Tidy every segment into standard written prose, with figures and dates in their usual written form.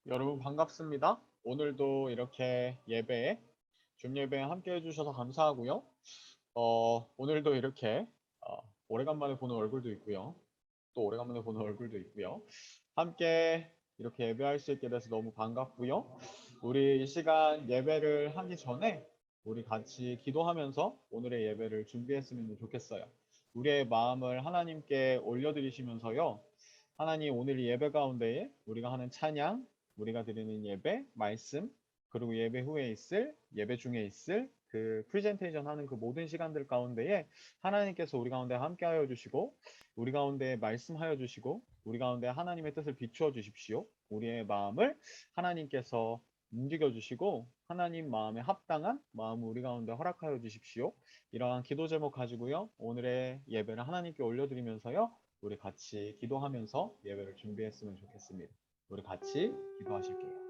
여러분 반갑습니다. 오늘도 이렇게 줌 예배에 함께 해주셔서 감사하고요. 오늘도 이렇게 오래간만에 보는 얼굴도 있고요. 또 오래간만에 보는 얼굴도 있고요. 함께 이렇게 예배할 수 있게 돼서 너무 반갑고요. 우리 이 시간 예배를 하기 전에 우리 같이 기도하면서 오늘의 예배를 준비했으면 좋겠어요. 우리의 마음을 하나님께 올려드리시면서요. 하나님, 오늘 이 예배 가운데에 우리가 하는 찬양, 우리가 드리는 예배, 말씀, 그리고 예배 후에 있을, 예배 중에 있을 그 프레젠테이션 하는 그 모든 시간들 가운데에 하나님께서 우리 가운데 함께하여 주시고, 우리 가운데 말씀하여 주시고, 우리 가운데 하나님의 뜻을 비추어 주십시오. 우리의 마음을 하나님께서 움직여 주시고, 하나님 마음에 합당한 마음을 우리 가운데 허락하여 주십시오. 이러한 기도 제목 가지고요, 오늘의 예배를 하나님께 올려드리면서요, 우리 같이 기도하면서 예배를 준비했으면 좋겠습니다. 우리 같이 기도하실게요.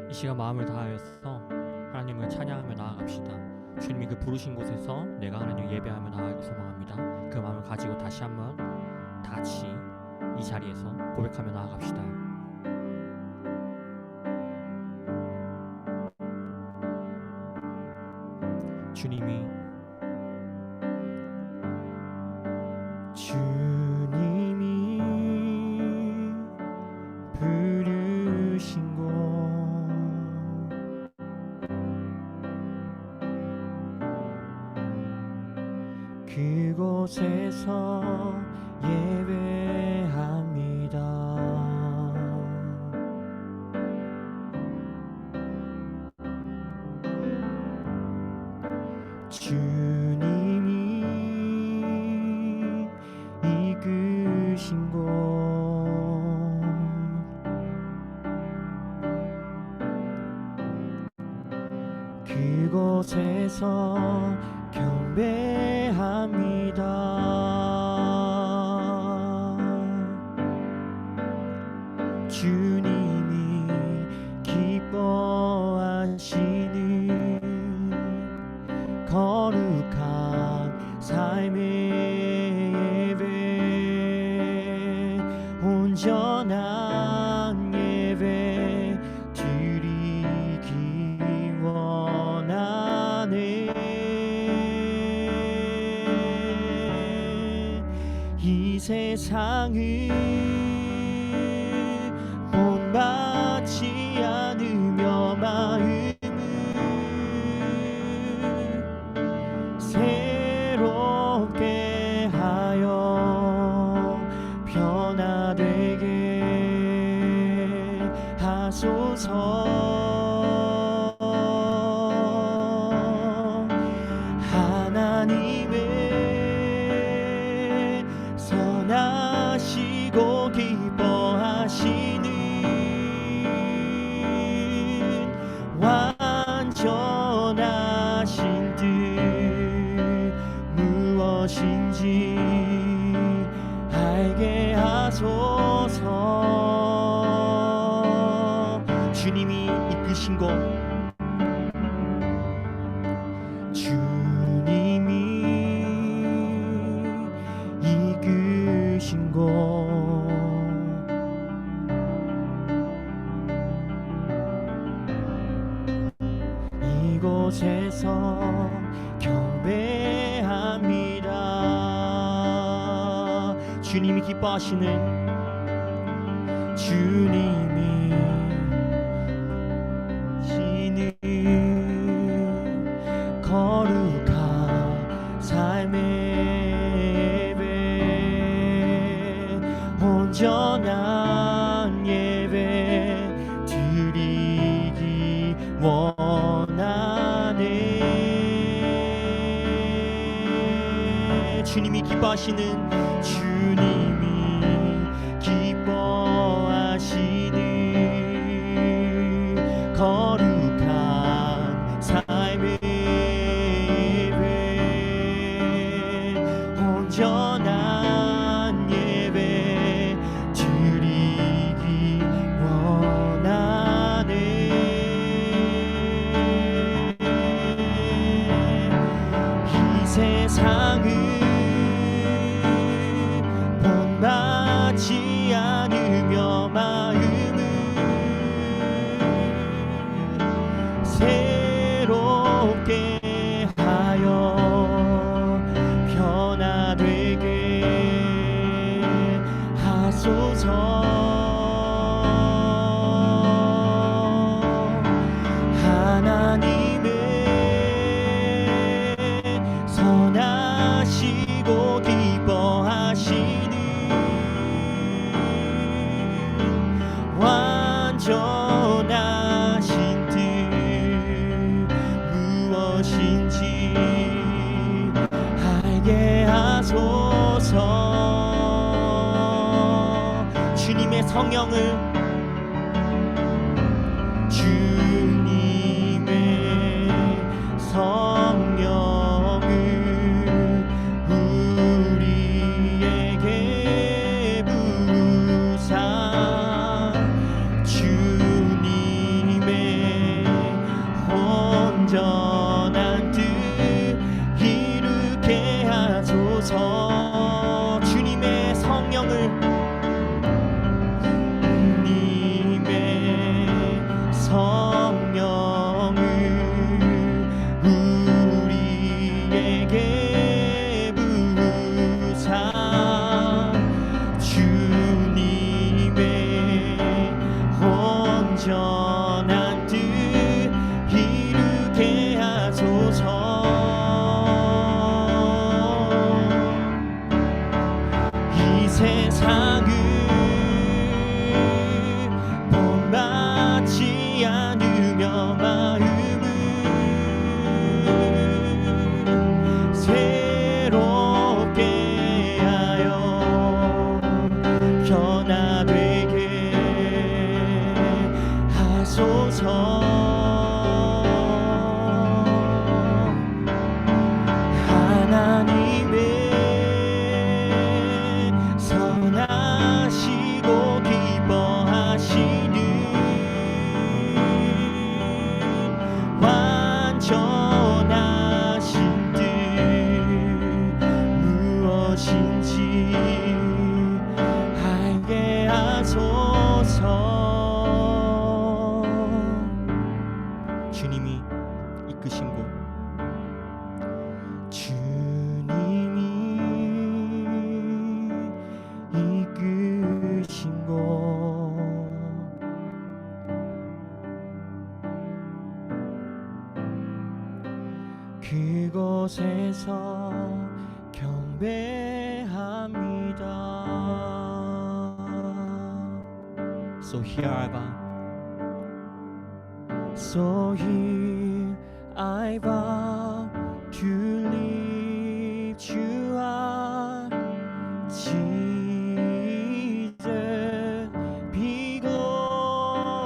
이 시간 마음을 다하여서 하나님을 찬양하며 나아갑시다. 주님이 그 부르신 곳에서 내가 하나님을 예배하며 나아가기 소망합니다. 그 마음을 가지고 다시 한번 다 같이 이 자리에서 고백하며 나아갑시다. 주님이 부르신 곳 그곳에서 예배합니다. 주님이 이끄신 곳 그곳에서 경배합니다. 주님이 기뻐하시는 거룩한 삶의 예배, 온전한 예배 드리기 원하네. 이 세상을 본받지 않으며 마음을 새롭게 하여 변화되게 하소서. 하나님의 선하시고 기뻐하시는 완전하신 뜻 무엇인지 알게 하소서. 주님이 이끄신 곳 주님이 주님이 기뻐하시는 주님이 시는 거룩한 삶의 예배 온전한 예배 드리기 원하네. 주님이 기뻐하시는 주님이 기뻐하시는 거룩한 삶의 예배 온전한 예배 드리기 원하네. 이 세상은 본받지 않으며 마음을 새롭게 하여 변화되게 하소서. 하나님의 선하시고 기뻐하시는 완전하신 뜻 무엇인지 알게 하소서. 주님의 성령을 우리에게 부사 주님의 온전한 뜻 이루게 하소서. 주님의 성령을 주님의 성령을 우리에게 부사 주님의 온전한 뜻 이루게 하소서. 이 세상을 본받지 않으며 마음을 새롭게 하여 변화되게 하소서. 하나님의 선하시고 기뻐하시는 완전하신 뜻 무엇인지 알게 하소서. 주님이 이끄신 곳 주님이 이끄신 곳 그곳에서 경배합니다. So here I bow. So here I bow to lift you up, Jesus, be glorified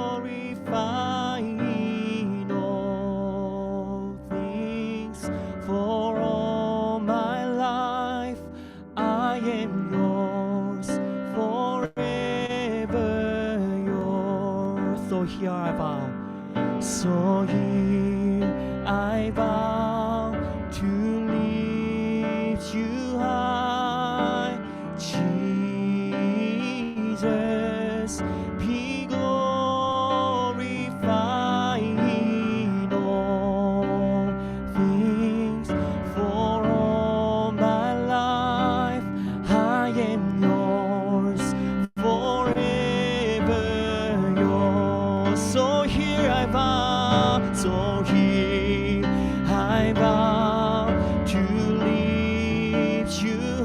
in all things. For all my life I am yours, forever yours. So here I bow. So here I bow to lift you high, Jesus, be glorified in all things. For all my life I am yours.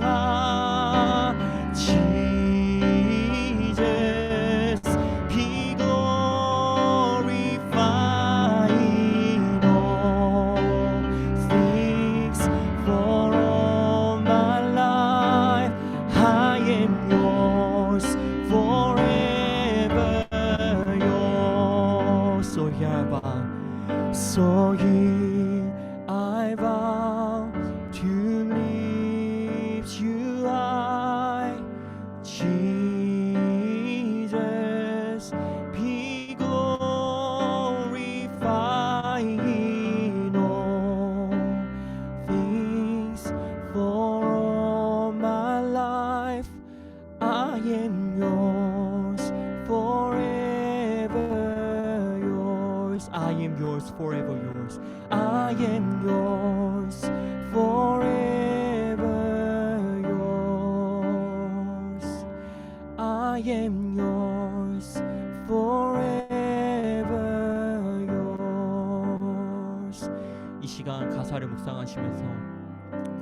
are. Jesus, be glorified in all things. For all my life I am yours, forever yours. So here I vow to lift you high. Jesus, be glorified in all things. For all my life I am yours, forever yours. I am yours, forever yours. I am yours, forever yours. I am yours, forever yours. 이 시간 가사를 묵상하시면서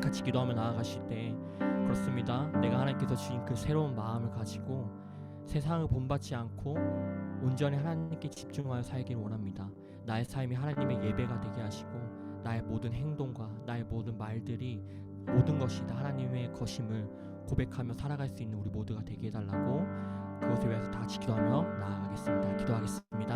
같이 기도하며 나아가실 때 그렇습니다. 내가 하나님께서 주신 그 새로운 마음을 가지고 세상을 본받지 않고 온전히 하나님께 집중하여 살기를 원합니다. 나의 삶이 하나님의 예배가 되게 하시고 나의 모든 행동과 나의 모든 말들이 모든 것이 다 하나님의 것임을 고백하며 살아갈 수 있는 우리 모두가 되게 해달라고 그것을 위해서 다 같이 기도하며 나아가겠습니다. 기도하겠습니다.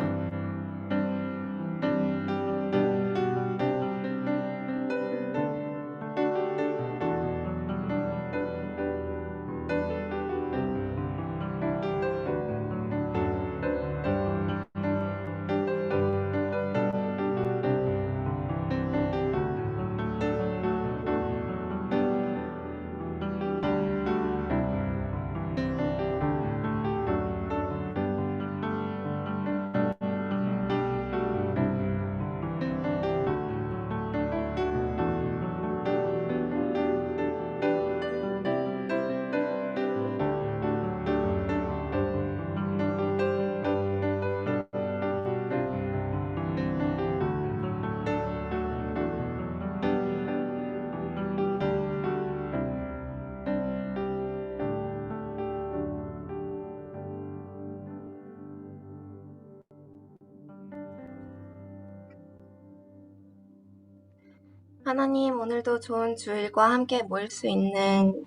하나님, 오늘도 좋은 주일과 함께 모일 수 있는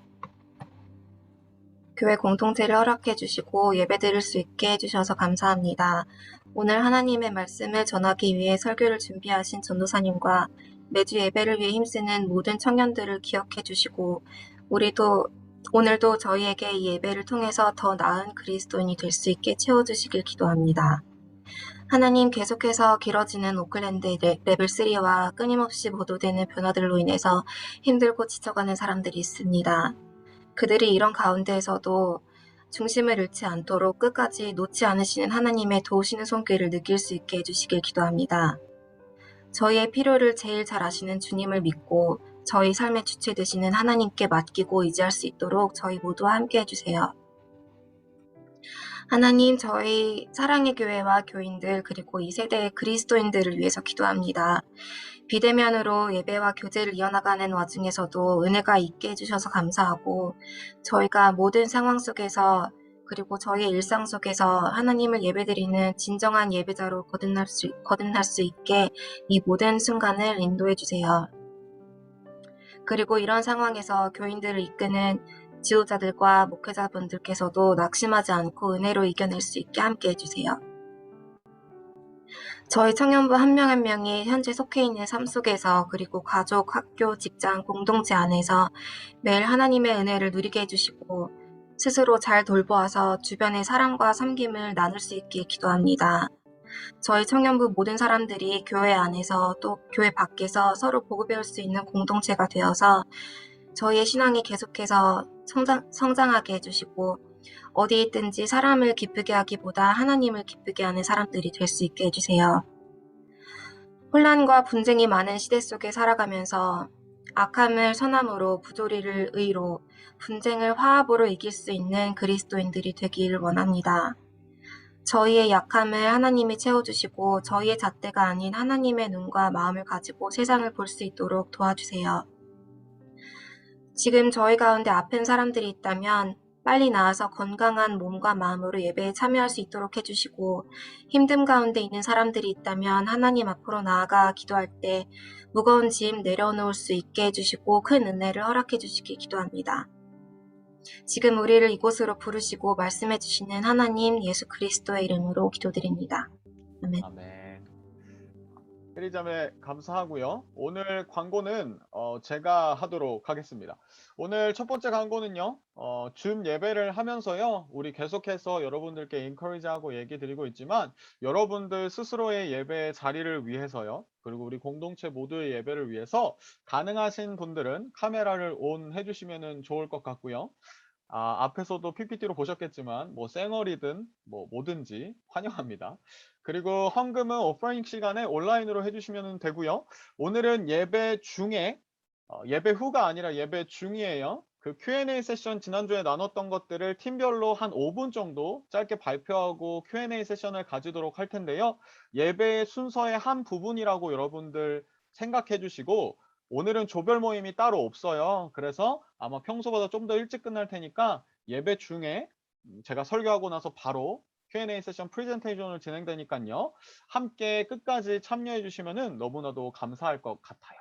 교회 공동체를 허락해 주시고 예배 드릴 수 있게 해주셔서 감사합니다. 오늘 하나님의 말씀을 전하기 위해 설교를 준비하신 전도사님과 매주 예배를 위해 힘쓰는 모든 청년들을 기억해 주시고 오늘도 저희에게 이 예배를 통해서 더 나은 그리스도인이 될 수 있게 채워주시길 기도합니다. 하나님, 계속해서 길어지는 오클랜드 레벨 3와 끊임없이 보도되는 변화들로 인해서 힘들고 지쳐가는 사람들이 있습니다. 그들이 이런 가운데에서도 중심을 잃지 않도록 끝까지 놓지 않으시는 하나님의 도우시는 손길을 느낄 수 있게 해주시길 기도합니다. 저희의 필요를 제일 잘 아시는 주님을 믿고 저희 삶의 주체 되시는 하나님께 맡기고 의지할 수 있도록 저희 모두와 함께 해주세요. 하나님, 저희 사랑의 교회와 교인들 그리고 이 세대의 그리스도인들을 위해서 기도합니다. 비대면으로 예배와 교제를 이어나가는 와중에서도 은혜가 있게 해주셔서 감사하고 저희가 모든 상황 속에서 그리고 저희의 일상 속에서 하나님을 예배드리는 진정한 예배자로 거듭날 수 있게 이 모든 순간을 인도해 주세요. 그리고 이런 상황에서 교인들을 이끄는 지도자들과 목회자분들께서도 낙심하지 않고 은혜로 이겨낼 수 있게 함께 해주세요. 저희 청년부 한 명 한 명이 현재 속해 있는 삶 속에서 그리고 가족, 학교, 직장, 공동체 안에서 매일 하나님의 은혜를 누리게 해주시고 스스로 잘 돌보아서 주변의 사랑과 섬김을 나눌 수 있게 기도합니다. 저희 청년부 모든 사람들이 교회 안에서 또 교회 밖에서 서로 보고 배울 수 있는 공동체가 되어서 저희의 신앙이 계속해서 성장하게 해주시고 어디 있든지 사람을 기쁘게 하기보다 하나님을 기쁘게 하는 사람들이 될 수 있게 해주세요. 혼란과 분쟁이 많은 시대 속에 살아가면서 악함을 선함으로 부조리를 의로 분쟁을 화합으로 이길 수 있는 그리스도인들이 되기를 원합니다. 저희의 약함을 하나님이 채워주시고 저희의 잣대가 아닌 하나님의 눈과 마음을 가지고 세상을 볼 수 있도록 도와주세요. 지금 저희 가운데 아픈 사람들이 있다면 빨리 나아서 건강한 몸과 마음으로 예배에 참여할 수 있도록 해주시고, 힘듦 가운데 있는 사람들이 있다면 하나님 앞으로 나아가 기도할 때 무거운 짐 내려놓을 수 있게 해주시고 큰 은혜를 허락해 주시길 기도합니다. 지금 우리를 이곳으로 부르시고 말씀해 주시는 하나님 예수 그리스도의 이름으로 기도드립니다. 아멘. 아멘. 해리자매 감사하고요. 오늘 광고는 제가 하도록 하겠습니다. 오늘 첫 번째 광고는요. 줌 예배를 하면서요. 우리 계속해서 여러분들께 인커리지하고 얘기 드리고 있지만 여러분들 스스로의 예배의 자리를 위해서요. 그리고 우리 공동체 모두의 예배를 위해서 가능하신 분들은 카메라를 온 해주시면 좋을 것 같고요. 앞에서도 PPT로 보셨겠지만 뭐 쌩얼이든 뭐 뭐든지 환영합니다. 그리고 헌금은 오프라인 시간에 온라인으로 해주시면 되고요. 오늘은 예배 중에 예배 후가 아니라 예배 중이에요. 그 Q&A 세션 지난주에 나눴던 것들을 팀별로 한 5분 정도 짧게 발표하고 Q&A 세션을 가지도록 할 텐데요. 예배의 순서의 한 부분이라고 여러분들 생각해 주시고 오늘은 조별 모임이 따로 없어요. 그래서 아마 평소보다 좀 더 일찍 끝날 테니까 예배 중에 제가 설교하고 나서 바로 Q&A 세션 프레젠테이션을 진행되니까요. 함께 끝까지 참여해 주시면 너무나도 감사할 것 같아요.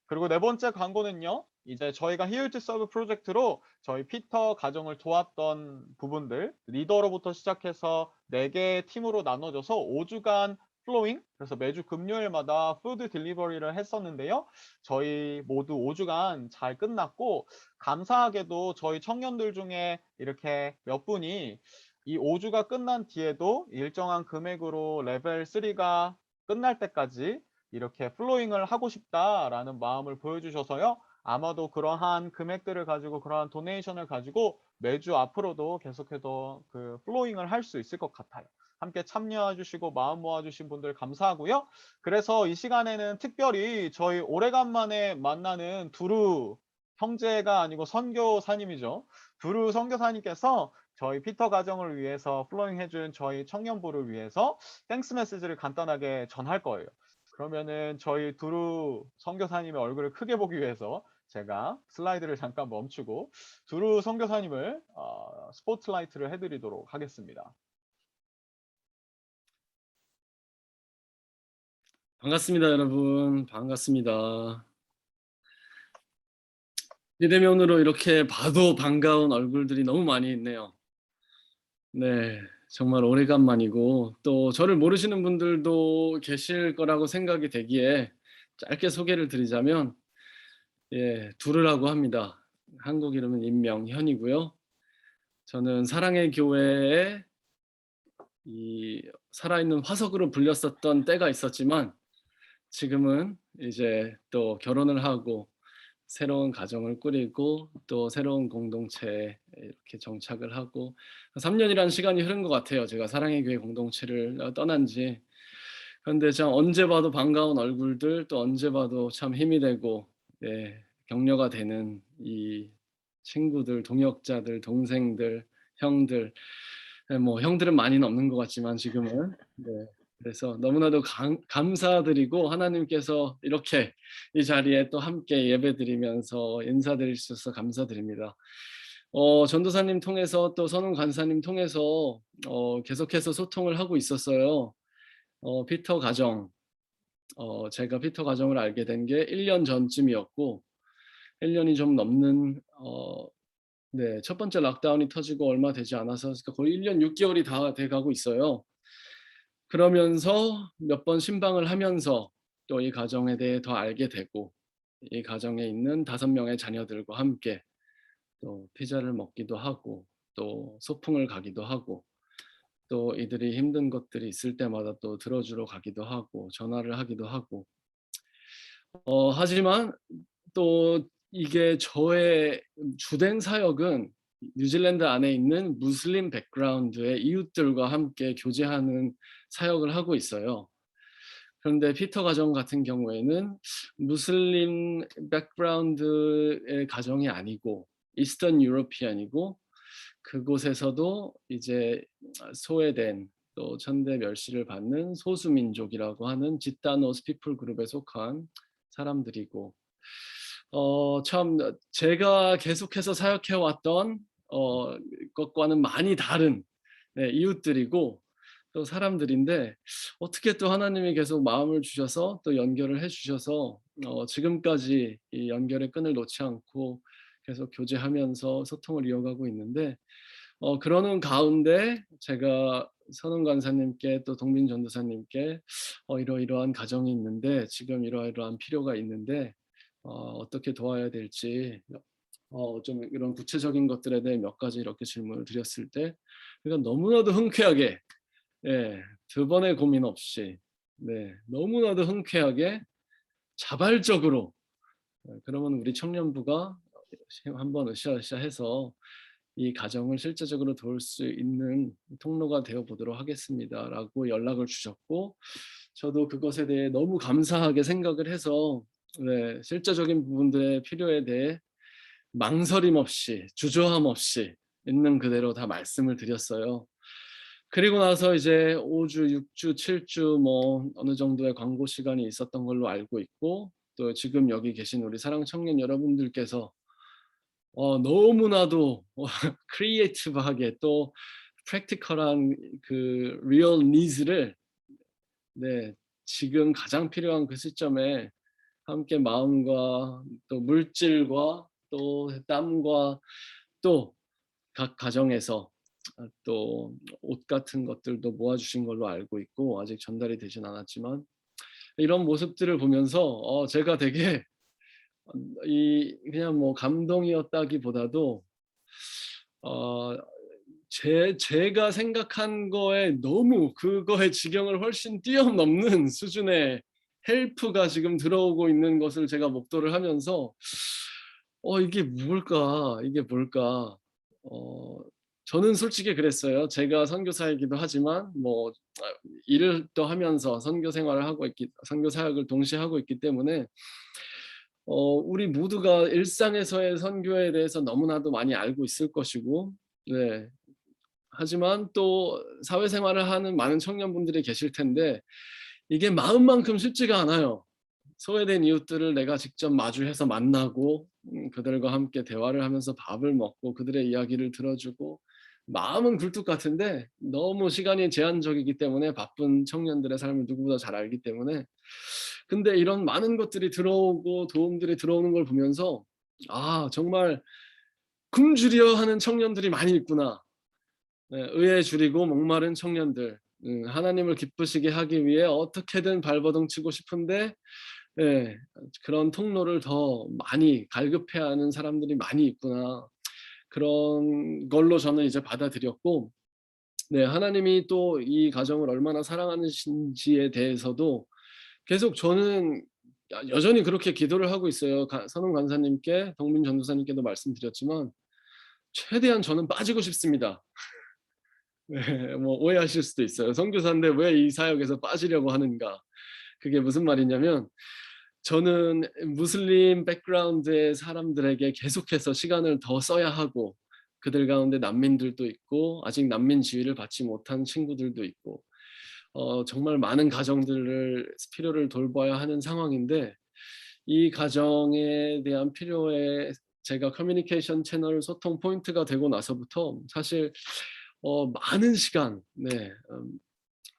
그리고 네 번째 광고는요. 이제 저희가 Here to Serve 프로젝트로 저희 피터 가정을 도왔던 부분들 리더로부터 시작해서 4개의 팀으로 나눠져서 5주간 플로잉 그래서 매주 금요일마다 푸드 딜리버리를 했었는데요. 저희 모두 5주간 잘 끝났고 감사하게도 저희 청년들 중에 이렇게 몇 분이 이 5주가 끝난 뒤에도 일정한 금액으로 레벨 3가 끝날 때까지 이렇게 플로잉을 하고 싶다라는 마음을 보여주셔서요. 아마도 그러한 금액들을 가지고 그러한 도네이션을 가지고 매주 앞으로도 계속해서 그 플로잉을 할 수 있을 것 같아요. 함께 참여해 주시고 마음 모아 주신 분들 감사하고요. 그래서 이 시간에는 특별히 저희 오래간만에 만나는 두루 형제가 아니고 선교사님이죠. 두루 선교사님께서 저희 피터 가정을 위해서 플로잉 해준 저희 청년부를 위해서 땡스 메시지를 간단하게 전할 거예요. 그러면은 저희 두루 선교사님의 얼굴을 크게 보기 위해서 제가 슬라이드를 잠깐 멈추고 두루 선교사님을 스포트라이트를 해드리도록 하겠습니다. 반갑습니다, 여러분. 반갑습니다. 비대면으로 이렇게 봐도 반가운 얼굴들이 너무 많이 있네요. 네, 정말 오래간만이고 또 저를 모르시는 분들도 계실 거라고 생각이 되기에 짧게 소개를 드리자면 두루라고 합니다. 한국 이름은 임명현이고요. 저는 사랑의 교회에 이 살아있는 화석으로 불렸었던 때가 있었지만 지금은 이제 또 결혼을 하고 새로운 가정을 꾸리고 또 새로운 공동체에 이렇게 정착을 하고 3년이라는 시간이 흐른 것 같아요. 제가 사랑의 교회 공동체를 떠난 지. 그런데 참 언제 봐도 반가운 얼굴들 또 언제 봐도 참 힘이 되고 격려가 되는 이 친구들, 동역자들, 동생들, 형들 뭐 형들은 많이는 없는 것 같지만 지금은 그래서 너무나도 감사드리고 하나님께서 이렇게 이 자리에 또 함께 예배드리면서 인사드릴 수 있어서 감사드립니다. 전도사님 통해서 또 선훈 간사님 통해서 계속해서 소통을 하고 있었어요. 피터 가정, 제가 피터 가정을 알게 된 게 1년 전쯤이었고 1년이 좀 넘는 첫 번째 락다운이 터지고 얼마 되지 않아서 거의 1년 6개월이 다 돼가고 있어요. 그러면서 몇 번 신방을 하면서 또 이 가정에 대해 더 알게 되고 이 가정에 있는 5명의 자녀들과 함께 또 피자를 먹기도 하고 또 소풍을 가기도 하고 또 이들이 힘든 것들이 있을 때마다 또 들어주러 가기도 하고 전화를 하기도 하고 하지만 또 이게 저의 주된 사역은 뉴질랜드 안에 있는 무슬림 백그라운드의 이웃들과 함께 교제하는 사역을 하고 있어요. 그런데 피터 가정 같은 경우에는 무슬림 백그라운드의 가정이 아니고 이스턴 유러피안이고 그곳에서도 이제 소외된 또 천대 멸시를 받는 소수민족이라고 하는 지타노스 피플 그룹에 속한 사람들이고 참 제가 계속해서 사역해 왔던 것과는 많이 다른 네, 이웃들이고 또 사람들인데 어떻게 또 하나님이 계속 마음을 주셔서 또 연결을 해 주셔서 지금까지 이 연결의 끈을 놓지 않고 계속 교제하면서 소통을 이어가고 있는데 그러는 가운데 제가 선흥 간사님께 또 동민 전도사님께 이러이러한 가정이 있는데 지금 이러이러한 필요가 있는데 어떻게 도와야 될지 좀 이런 구체적인 것들에 대해 몇 가지 이렇게 질문을 드렸을 때 그러니까 너무나도 흔쾌하게 예, 두 번의 고민 없이 네, 너무나도 흔쾌하게 자발적으로 그러면 우리 청년부가 한번 으쌰으쌰 해서 이 가정을 실제적으로 도울 수 있는 통로가 되어 보도록 하겠습니다라고 연락을 주셨고 저도 그것에 대해 너무 감사하게 생각을 해서 네, 실제적인 부분들의 필요에 대해 망설임 없이 주저함 없이 있는 그대로 다 말씀을 드렸어요. 그리고 나서 이제 5주, 6주, 7주 뭐 어느 정도의 광고 시간이 있었던 걸로 알고 있고 또 지금 여기 계신 우리 사랑 청년 여러분들께서 너무나도 크리에이티브하게 또 프랙티컬한 그 리얼 니즈를 네, 지금 가장 필요한 그 시점에 함께 마음과 또 물질과 또 땀과 또 각 가정에서 또 옷 같은 것들도 모아주신 걸로 알고 있고 아직 전달이 되진 않았지만 이런 모습들을 보면서 제가 되게 이 그냥 뭐 감동이었다기보다도 어 제가 생각한 거에 너무 그거의 지경을 훨씬 뛰어넘는 수준의 헬프가 지금 들어오고 있는 것을 제가 목도를 하면서 '이게 뭘까? 이게 뭘까?' 어 저는 솔직히 그랬어요. 제가 선교사이기도 하지만 뭐 일을 또 하면서 선교 생활을 하고 있기 선교 사역을 동시에 하고 있기 때문에 우리 모두가 일상에서의 선교에 대해서 너무나도 많이 알고 있을 것이고 네. 하지만 또 사회생활을 하는 많은 청년분들이 계실 텐데 이게 마음만큼 쉽지가 않아요. 소외된 이웃들을 내가 직접 마주해서 만나고 그들과 함께 대화를 하면서 밥을 먹고 그들의 이야기를 들어주고 마음은 굴뚝 같은데 너무 시간이 제한적이기 때문에 바쁜 청년들의 삶을 누구보다 잘 알기 때문에 근데 이런 많은 것들이 들어오고 도움들이 들어오는 걸 보면서 '아 정말 굶주려 하는 청년들이 많이 있구나.' 네, 의에 줄이고 목마른 청년들, 하나님을 기쁘시게 하기 위해 어떻게든 발버둥 치고 싶은데, 예, 그런 통로를 더 많이 갈급해하는 사람들이 많이 있구나. 그런 걸로 저는 이제 받아들였고, 네, 하나님이 또 이 가정을 얼마나 사랑하시는지에 대해서도 계속 저는 여전히 그렇게 기도를 하고 있어요. 선웅 간사님께, 동민 전도사님께도 말씀드렸지만, 최대한 저는 빠지고 싶습니다. 네. 뭐 오해하실 수도 있어요. 선교사인데 왜 이 사역에서 빠지려고 하는가. 그게 무슨 말이냐면 저는 무슬림 백그라운드의 사람들에게 계속해서 시간을 더 써야 하고 그들 가운데 난민들도 있고 아직 난민 지위를 받지 못한 친구들도 있고 정말 많은 가정들을 필요를 돌봐야 하는 상황인데 이 가정에 대한 필요에 제가 커뮤니케이션 채널 소통 포인트가 되고 나서부터 사실 많은 시간 네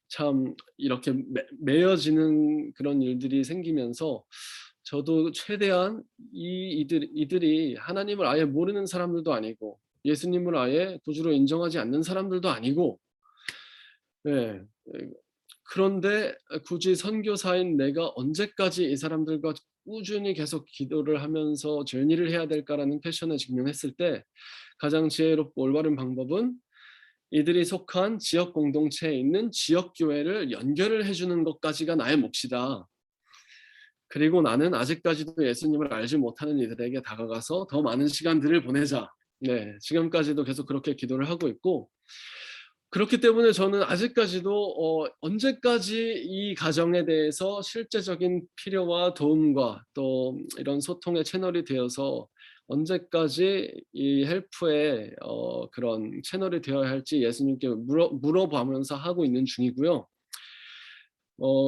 참 이렇게 매여지는 그런 일들이 생기면서 저도 최대한 이들이 하나님을 아예 모르는 사람들도 아니고 예수님을 아예 구주로 인정하지 않는 사람들도 아니고 네. 그런데 굳이 선교사인 내가 언제까지 이 사람들과 꾸준히 계속 기도를 하면서 journey를 해야 될까라는 퀘션에 직면했을 때 가장 지혜롭고 올바른 방법은 이들이 속한 지역 공동체에 있는 지역 교회를 연결을 해 주는 것까지가 나의 몫이다. 그리고 나는 아직까지도 예수님을 알지 못하는 이들에게 다가가서 더 많은 시간들을 보내자. 네. 지금까지도 계속 그렇게 기도를 하고 있고 그렇기 때문에 저는 아직까지도 언제까지 이 가정에 대해서 실제적인 필요와 도움과 또 이런 소통의 채널이 되어서 언제까지 이 헬프의 그런 채널이 되어야 할지 예수님께 물어보면서 하고 있는 중이고요.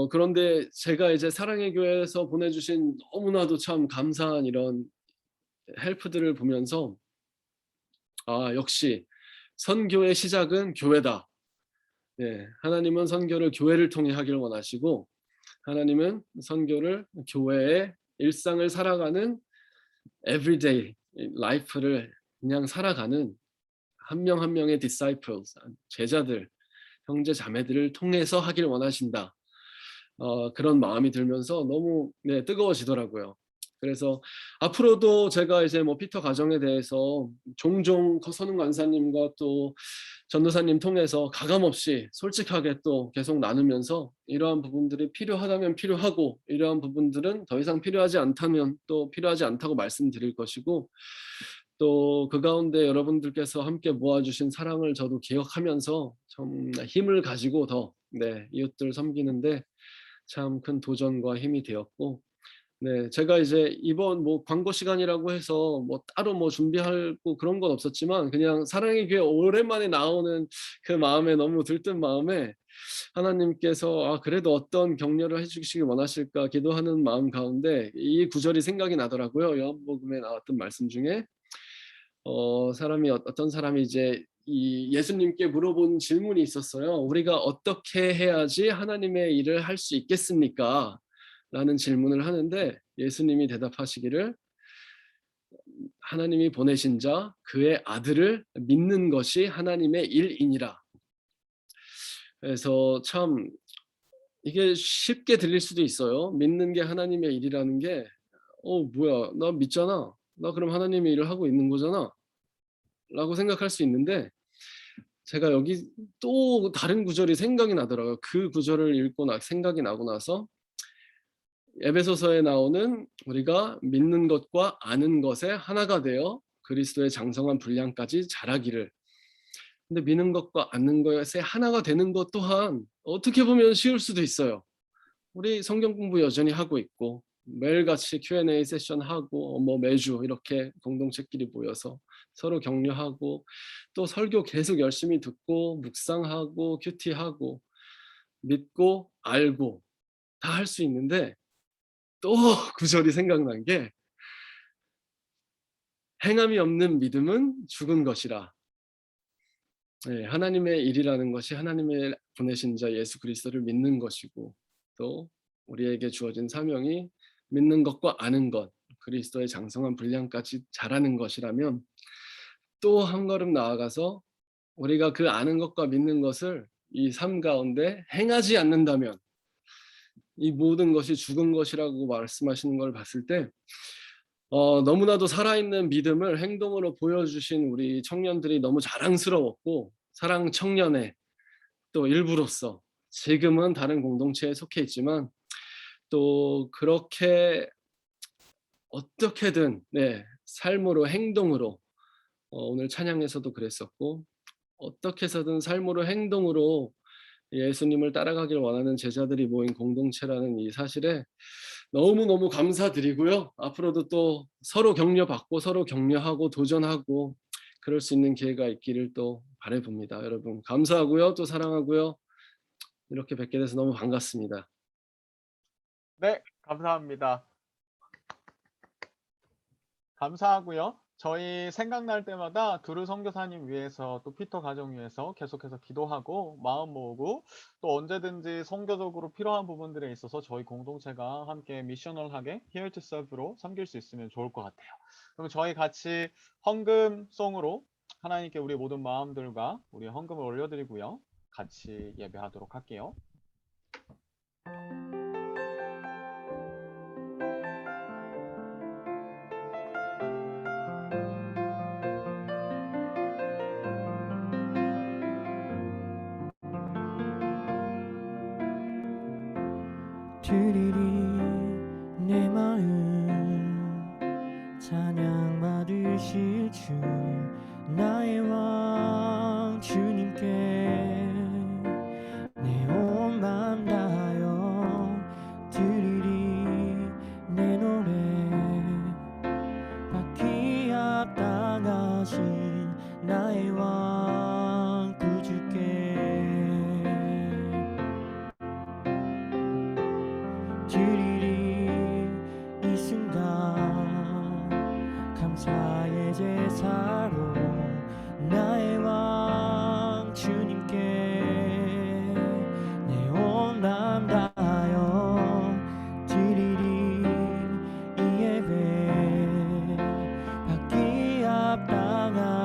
그런데 제가 이제 사랑의 교회에서 보내주신 너무나도 참 감사한 이런 헬프들을 보면서 역시 선교의 시작은 교회다. 네, 하나님은 선교를 교회를 통해 하기를 원하시고 하나님은 선교를 교회의 일상을 살아가는 everyday life를 그냥 살아가는 한 명 한 명의 disciples, 제자들, 형제 자매들을 통해서 하기를 원하신다. 그런 마음이 들면서 너무 뜨거워지더라고요. 그래서 앞으로도 제가 이제 피터 가정에 대해서 종종 서능 간사님과 또 전도사님 통해서 가감없이 솔직하게 또 계속 나누면서 이러한 부분들이 필요하다면 필요하고 이러한 부분들은 더 이상 필요하지 않다면 또 필요하지 않다고 말씀드릴 것이고 또 그 가운데 여러분들께서 함께 모아주신 사랑을 저도 기억하면서 좀 힘을 가지고 더 이웃들 섬기는데 참 큰 도전과 힘이 되었고 제가 이제 이번 광고 시간이라고 해서 따로 준비하고 그런 건 없었지만 그냥 사랑의 교회 오랜만에 나오는 그 마음에 너무 들뜬 마음에 하나님께서 그래도 어떤 격려를 해주시길 원하실까 기도하는 마음 가운데 이 구절이 생각이 나더라고요. 요한복음에 나왔던 말씀 중에 어떤 사람이 이제 이 예수님께 물어본 질문이 있었어요. 우리가 어떻게 해야지 하나님의 일을 할 수 있겠습니까? 라는 질문을 하는데 예수님이 대답하시기를 하나님이 보내신 자 그의 아들을 믿는 것이 하나님의 일이니라. 그래서 참 이게 쉽게 들릴 수도 있어요. 믿는 게 하나님의 일이라는 게 뭐야 나 믿잖아. 나 그럼 하나님의 일을 하고 있는 거잖아. 라고 생각할 수 있는데 제가 여기 또 다른 구절이 생각이 나더라고요. 그 구절을 읽고 생각이 나고 나서 에베소서에 나오는 우리가 믿는 것과 아는 것에 하나가 되어 그리스도의 장성한 분량까지 자라기를. 근데 믿는 것과 아는 것에 하나가 되는 것 또한 어떻게 보면 쉬울 수도 있어요. 우리 성경 공부 여전히 하고 있고 매일같이 Q&A 세션 하고 매주 이렇게 공동체끼리 모여서 서로 격려하고 또 설교 계속 열심히 듣고 묵상하고 큐티하고 믿고 알고 다 할 수 있는데 또 구절이 생각난 게 행함이 없는 믿음은 죽은 것이라. 하나님의 일이라는 것이 하나님의 보내신 자 예수 그리스도를 믿는 것이고 또 우리에게 주어진 사명이 믿는 것과 아는 것, 그리스도의 장성한 분량까지 자라는 것이라면 또 한 걸음 나아가서 우리가 그 아는 것과 믿는 것을 이 삶 가운데 행하지 않는다면 이 모든 것이 죽은 것이라고 말씀하시는 걸 봤을 때 너무나도 살아있는 믿음을 행동으로 보여주신 우리 청년들이 너무 자랑스러웠고 사랑 청년의 또 일부로서 지금은 다른 공동체에 속해 있지만 또 그렇게 어떻게든 삶으로 행동으로 오늘 찬양에서도 그랬었고 어떻게 해서든 삶으로 행동으로 예수님을 따라가길 원하는 제자들이 모인 공동체라는 이 사실에 너무너무 감사드리고요. 앞으로도 또 서로 격려받고 서로 격려하고 도전하고 그럴 수 있는 기회가 있기를 또 바라봅니다. 여러분 감사하고요. 또 사랑하고요. 이렇게 뵙게 돼서 너무 반갑습니다. 네, 감사합니다. 감사하고요. 저희 생각날 때마다 두루 선교사님 위해서 또 피터 가정 위해서 계속해서 기도하고 마음 모으고 또 언제든지 선교적으로 필요한 부분들에 있어서 저희 공동체가 함께 미셔널하게 Here to Serve로 섬길 수 있으면 좋을 것 같아요. 그럼 저희 같이 헌금송으로 하나님께 우리 모든 마음들과 우리 헌금을 올려드리고요. 같이 예배하도록 할게요. 드리리 내 마음 찬양 받으실 주 나의 왕 주님께 내 온 맘 다하여 드리리 내 노래 받기 합당하신 나의 왕 구주께 드리리 이 순간 감사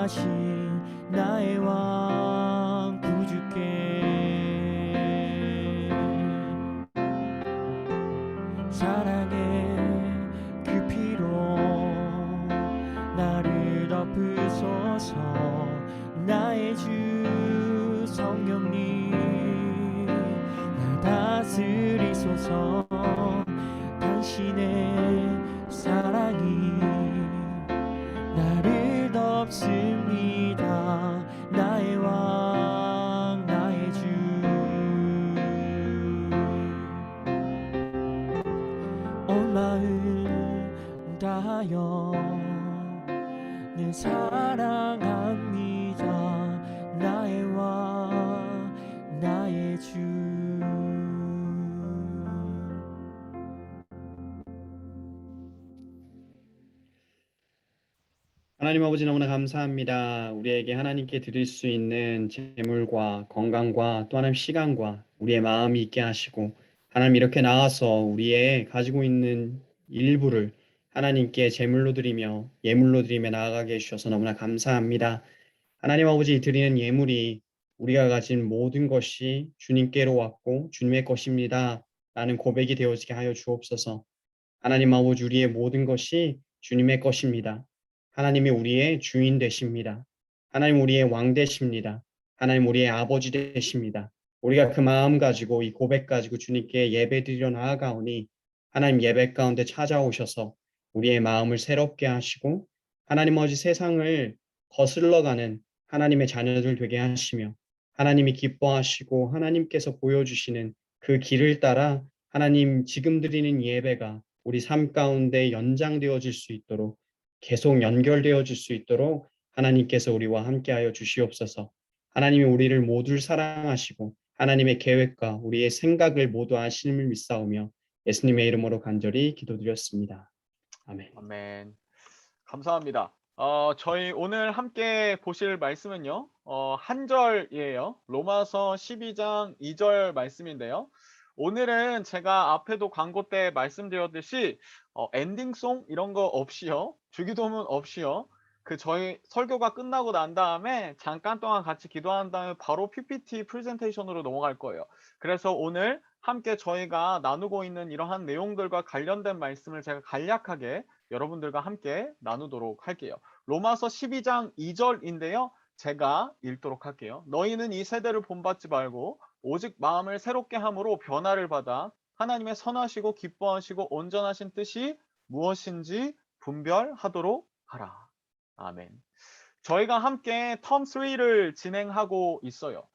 인도하신 나의 왕 구주께 사랑의 그 피로 나를 덮으소서. 나의 주 성령님 날 다스리소서. 당신의 사랑이 나를 덮습니다. 나의 왕 나의 주. 온 마음 다하여 늘 사랑합니다. 나의 왕 나의 주. 하나님 아버지 너무나 감사합니다. 우리에게 하나님께 드릴 수 있는 재물과 건강과 또 하나님 시간과 우리의 마음이 있게 하시고 하나님 이렇게 나와서 우리의 가지고 있는 일부를 하나님께 제물로 드리며 예물로 드리며 나아가게 해주셔서 너무나 감사합니다. 하나님 아버지 드리는 예물이 우리가 가진 모든 것이 주님께로 왔고 주님의 것입니다. 라는 고백이 되어지게 하여 주옵소서. 하나님 아버지 우리의 모든 것이 주님의 것입니다. 하나님이 우리의 주인 되십니다. 하나님 우리의 왕 되십니다. 하나님 우리의 아버지 되십니다. 우리가 그 마음 가지고 이 고백 가지고 주님께 예배 드리러 나아가오니 하나님 예배 가운데 찾아오셔서 우리의 마음을 새롭게 하시고 하나님 아버지 세상을 거슬러가는 하나님의 자녀들 되게 하시며 하나님이 기뻐하시고 하나님께서 보여주시는 그 길을 따라 하나님 지금 드리는 예배가 우리 삶 가운데 연장되어질 수 있도록 계속 연결되어질 수 있도록 하나님께서 우리와 함께하여 주시옵소서. 하나님이 우리를 모두 사랑하시고 하나님의 계획과 우리의 생각을 모두 아심을 믿사오며 예수님의 이름으로 간절히 기도드렸습니다. 아멘. 아멘. 감사합니다. 저희 오늘 함께 보실 말씀은요. 한 절이에요. 로마서 12장 2절 말씀인데요. 오늘은 제가 앞에도 광고 때 말씀드렸듯이 엔딩송 이런 거 없이요. 주기도문 없이요. 그 저희 설교가 끝나고 난 다음에 잠깐 동안 같이 기도한 다음에 바로 PPT 프레젠테이션으로 넘어갈 거예요. 그래서 오늘 함께 저희가 나누고 있는 이러한 내용들과 관련된 말씀을 제가 간략하게 여러분들과 함께 나누도록 할게요. 로마서 12장 2절인데요. 제가 읽도록 할게요. 너희는 이 세대를 본받지 말고 오직 마음을 새롭게 함으로 변화를 받아 하나님의 선하시고 기뻐하시고 온전하신 뜻이 무엇인지 분별하도록 하라. 아멘. 저희가 함께 텀 3를 진행하고 있어요.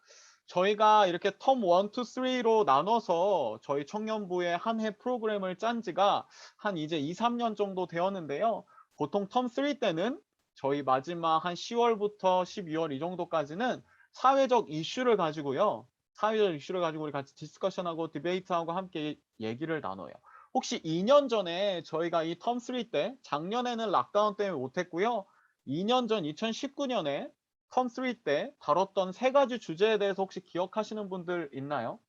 저희가 이렇게 텀 1, 2, 3로 나눠서 저희 청년부의 한 해 프로그램을 짠 지가 한 이제 2, 3년 정도 되었는데요. 보통 텀 3 때는 저희 마지막 한 10월부터 12월 이 정도까지는 사회적 이슈를 가지고요. 사회적 이슈를 가지고 우리 같이 디스커션하고 디베이트하고 함께 얘기를 나눠요. 혹시 2년 전에 저희가 이 텀 3 때 작년에는 락다운 때문에 못했고요. 2년 전 2019년에 텀 3 때 다뤘던 세 가지 주제에 대해서 혹시 기억하시는 분들 있나요?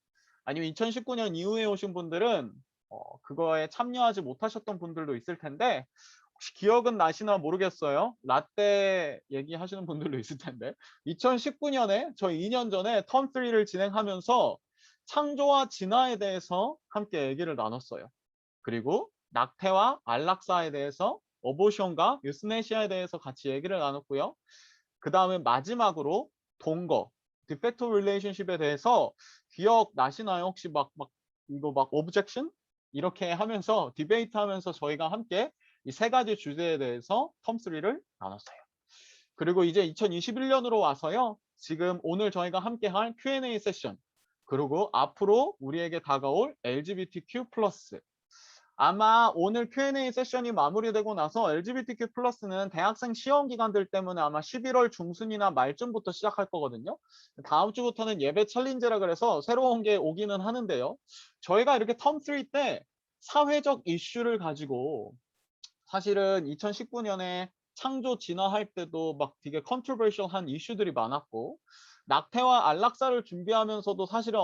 아니면 2019년 이후에 오신 분들은 그거에 참여하지 못하셨던 분들도 있을 텐데 혹시 기억은 나시나 모르겠어요. 라떼 얘기하시는 분들도 있을 텐데 2019년에 저희 2년 전에 텀 3를 진행하면서 창조와 진화에 대해서 함께 얘기를 나눴어요. 그리고 낙태와 안락사에 대해서 어보션과 유스네시아에 대해서 같이 얘기를 나눴고요. 그 다음에 마지막으로 동거, 디팩토 릴레이션십에 대해서 기억 나시나요? 혹시 이거 오브젝션? 이렇게 하면서 디베이트 하면서 저희가 함께 이 세 가지 주제에 대해서 텀 3를 나눴어요. 그리고 이제 2021년으로 와서요. 지금 오늘 저희가 함께 할 Q&A 세션, 그리고 앞으로 우리에게 다가올 LGBTQ+, 아마 오늘 Q&A 세션이 마무리되고 나서 LGBTQ+는 대학생 시험 기간들 때문에 아마 11월 중순이나 말쯤부터 시작할 거거든요. 다음 주부터는 예배 챌린지라 그래서 새로운 게 오기는 하는데요. 저희가 이렇게 텀 3 때 사회적 이슈를 가지고 사실은 2019년에 창조 진화할 때도 막 되게 컨트로버셜한 이슈들이 많았고 낙태와 안락사를 준비하면서도 사실은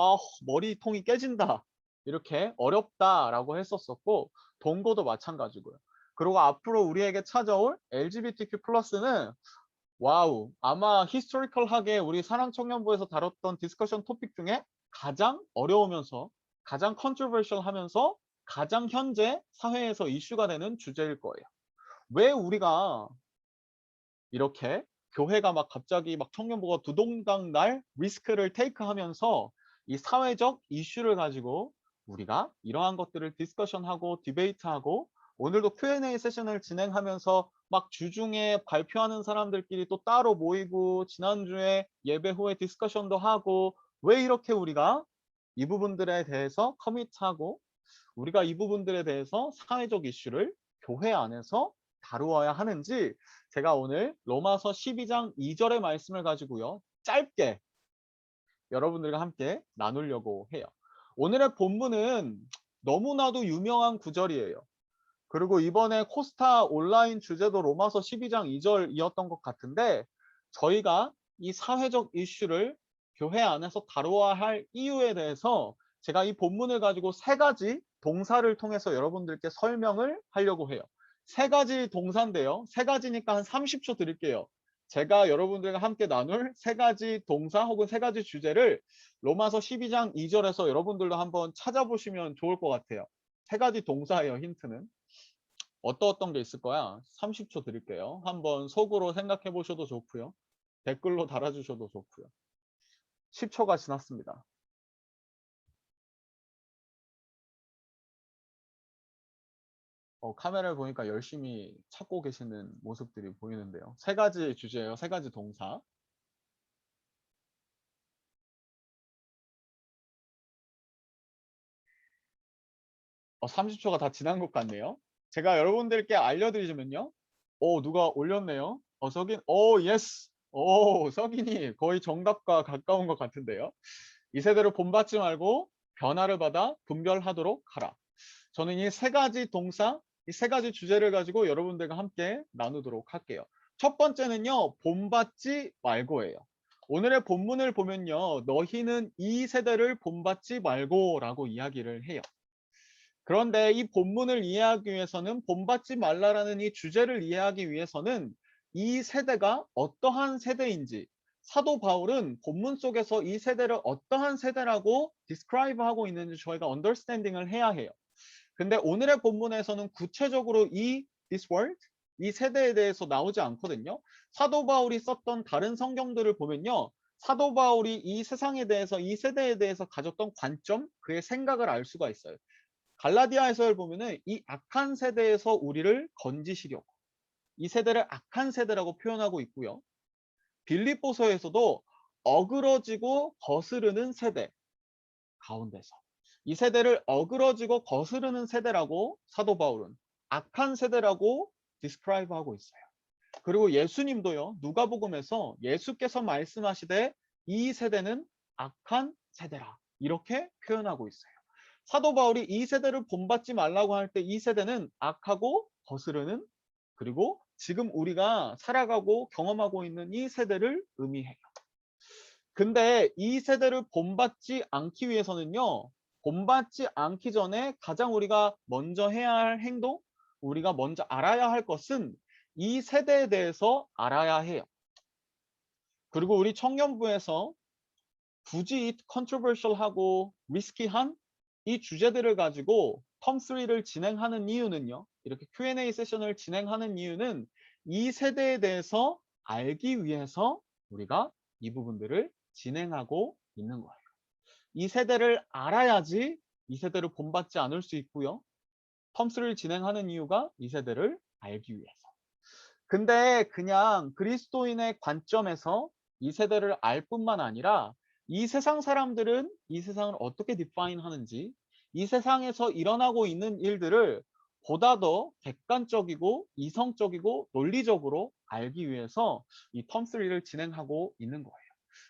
머리통이 깨진다. 이렇게 어렵다라고 했었었고 동거도 마찬가지고요. 그리고 앞으로 우리에게 찾아올 LGBTQ+는 와우, 아마 히스토리컬하게 우리 사랑청년부에서 다뤘던 디스커션 토픽 중에 가장 어려우면서 가장 컨트로버셜하면서 가장 현재 사회에서 이슈가 되는 주제일 거예요. 왜 우리가 이렇게 교회가 막 갑자기 막 청년부가 두동강 날 리스크를 테이크하면서 이 사회적 이슈를 가지고 우리가 이러한 것들을 디스커션하고 디베이트하고 오늘도 Q&A 세션을 진행하면서 막 주중에 발표하는 사람들끼리 또 따로 모이고 지난주에 예배 후에 디스커션도 하고 왜 이렇게 우리가 이 부분들에 대해서 커밋하고 우리가 이 부분들에 대해서 사회적 이슈를 교회 안에서 다루어야 하는지 제가 오늘 로마서 12장 2절의 말씀을 가지고요. 짧게 여러분들과 함께 나누려고 해요. 오늘의 본문은 너무나도 유명한 구절이에요. 그리고 이번에 코스타 온라인 주제도 로마서 12장 2절이었던 것 같은데 저희가 이 사회적 이슈를 교회 안에서 다루어야 할 이유에 대해서 제가 이 본문을 가지고 세 가지 동사를 통해서 여러분들께 설명을 하려고 해요. 세 가지 동사인데요. 세 가지니까 한 30초 드릴게요. 제가 여러분들과 함께 나눌 세 가지 동사 혹은 세 가지 주제를 로마서 12장 2절에서 여러분들도 한번 찾아보시면 좋을 것 같아요. 세 가지 동사예요, 힌트는. 어떤 게 있을 거야? 30초 드릴게요. 한번 속으로 생각해 보셔도 좋고요. 댓글로 달아주셔도 좋고요. 10초가 지났습니다. 카메라를 보니까 열심히 찾고 계시는 모습들이 보이는데요. 세 가지 주제예요. 세 가지 동사. 30초가 다 지난 것 같네요. 제가 여러분들께 알려드리자면요. 누가 올렸네요. 예스. 석인이 거의 정답과 가까운 것 같은데요. 이 세대를 본받지 말고 변화를 받아 분별하도록 하라. 저는 이 세 가지 동사, 이 세 가지 주제를 가지고 여러분들과 함께 나누도록 할게요. 첫 번째는요, 본받지 말고예요. 오늘의 본문을 보면요, 너희는 이 세대를 본받지 말고라고 이야기를 해요. 그런데 이 본문을 이해하기 위해서는 본받지 말라라는 이 주제를 이해하기 위해서는 이 세대가 어떠한 세대인지 사도 바울은 본문 속에서 이 세대를 어떠한 세대라고 디스크라이브하고 있는지 저희가 언더스탠딩을 해야 해요. 근데 오늘의 본문에서는 구체적으로 this world, 이 세대에 대해서 나오지 않거든요. 사도 바울이 썼던 다른 성경들을 보면요. 사도 바울이 이 세상에 대해서 이 세대에 대해서 가졌던 관점, 그의 생각을 알 수가 있어요. 갈라디아에서를 보면은 이 악한 세대에서 우리를 건지시려고 이 세대를 악한 세대라고 표현하고 있고요. 빌립보서에서도 어그러지고 거스르는 세대 가운데서 이 세대를 어그러지고 거스르는 세대라고 사도 바울은 악한 세대라고 디스크라이브하고 있어요. 그리고 예수님도요. 누가복음에서 예수께서 말씀하시되 이 세대는 악한 세대라 이렇게 표현하고 있어요. 사도 바울이 이 세대를 본받지 말라고 할 때 이 세대는 악하고 거스르는 그리고 지금 우리가 살아가고 경험하고 있는 이 세대를 의미해요. 근데 이 세대를 본받지 않기 위해서는요. 본받지 않기 전에 가장 우리가 먼저 해야 할 행동, 우리가 먼저 알아야 할 것은 이 세대에 대해서 알아야 해요. 그리고 우리 청년부에서 굳이 컨트로버셜하고 리스키한 이 주제들을 가지고 텀3를 진행하는 이유는요. 이렇게 Q&A 세션을 진행하는 이유는 이 세대에 대해서 알기 위해서 우리가 이 부분들을 진행하고 있는 거예요. 이 세대를 알아야지 이 세대를 본받지 않을 수 있고요. 텀3를 진행하는 이유가 이 세대를 알기 위해서. 근데 그냥 그리스도인의 관점에서 이 세대를 알 뿐만 아니라 이 세상 사람들은 이 세상을 어떻게 디파인 하는지 이 세상에서 일어나고 있는 일들을 보다 더 객관적이고 이성적이고 논리적으로 알기 위해서 이 텀3를 진행하고 있는 거예요.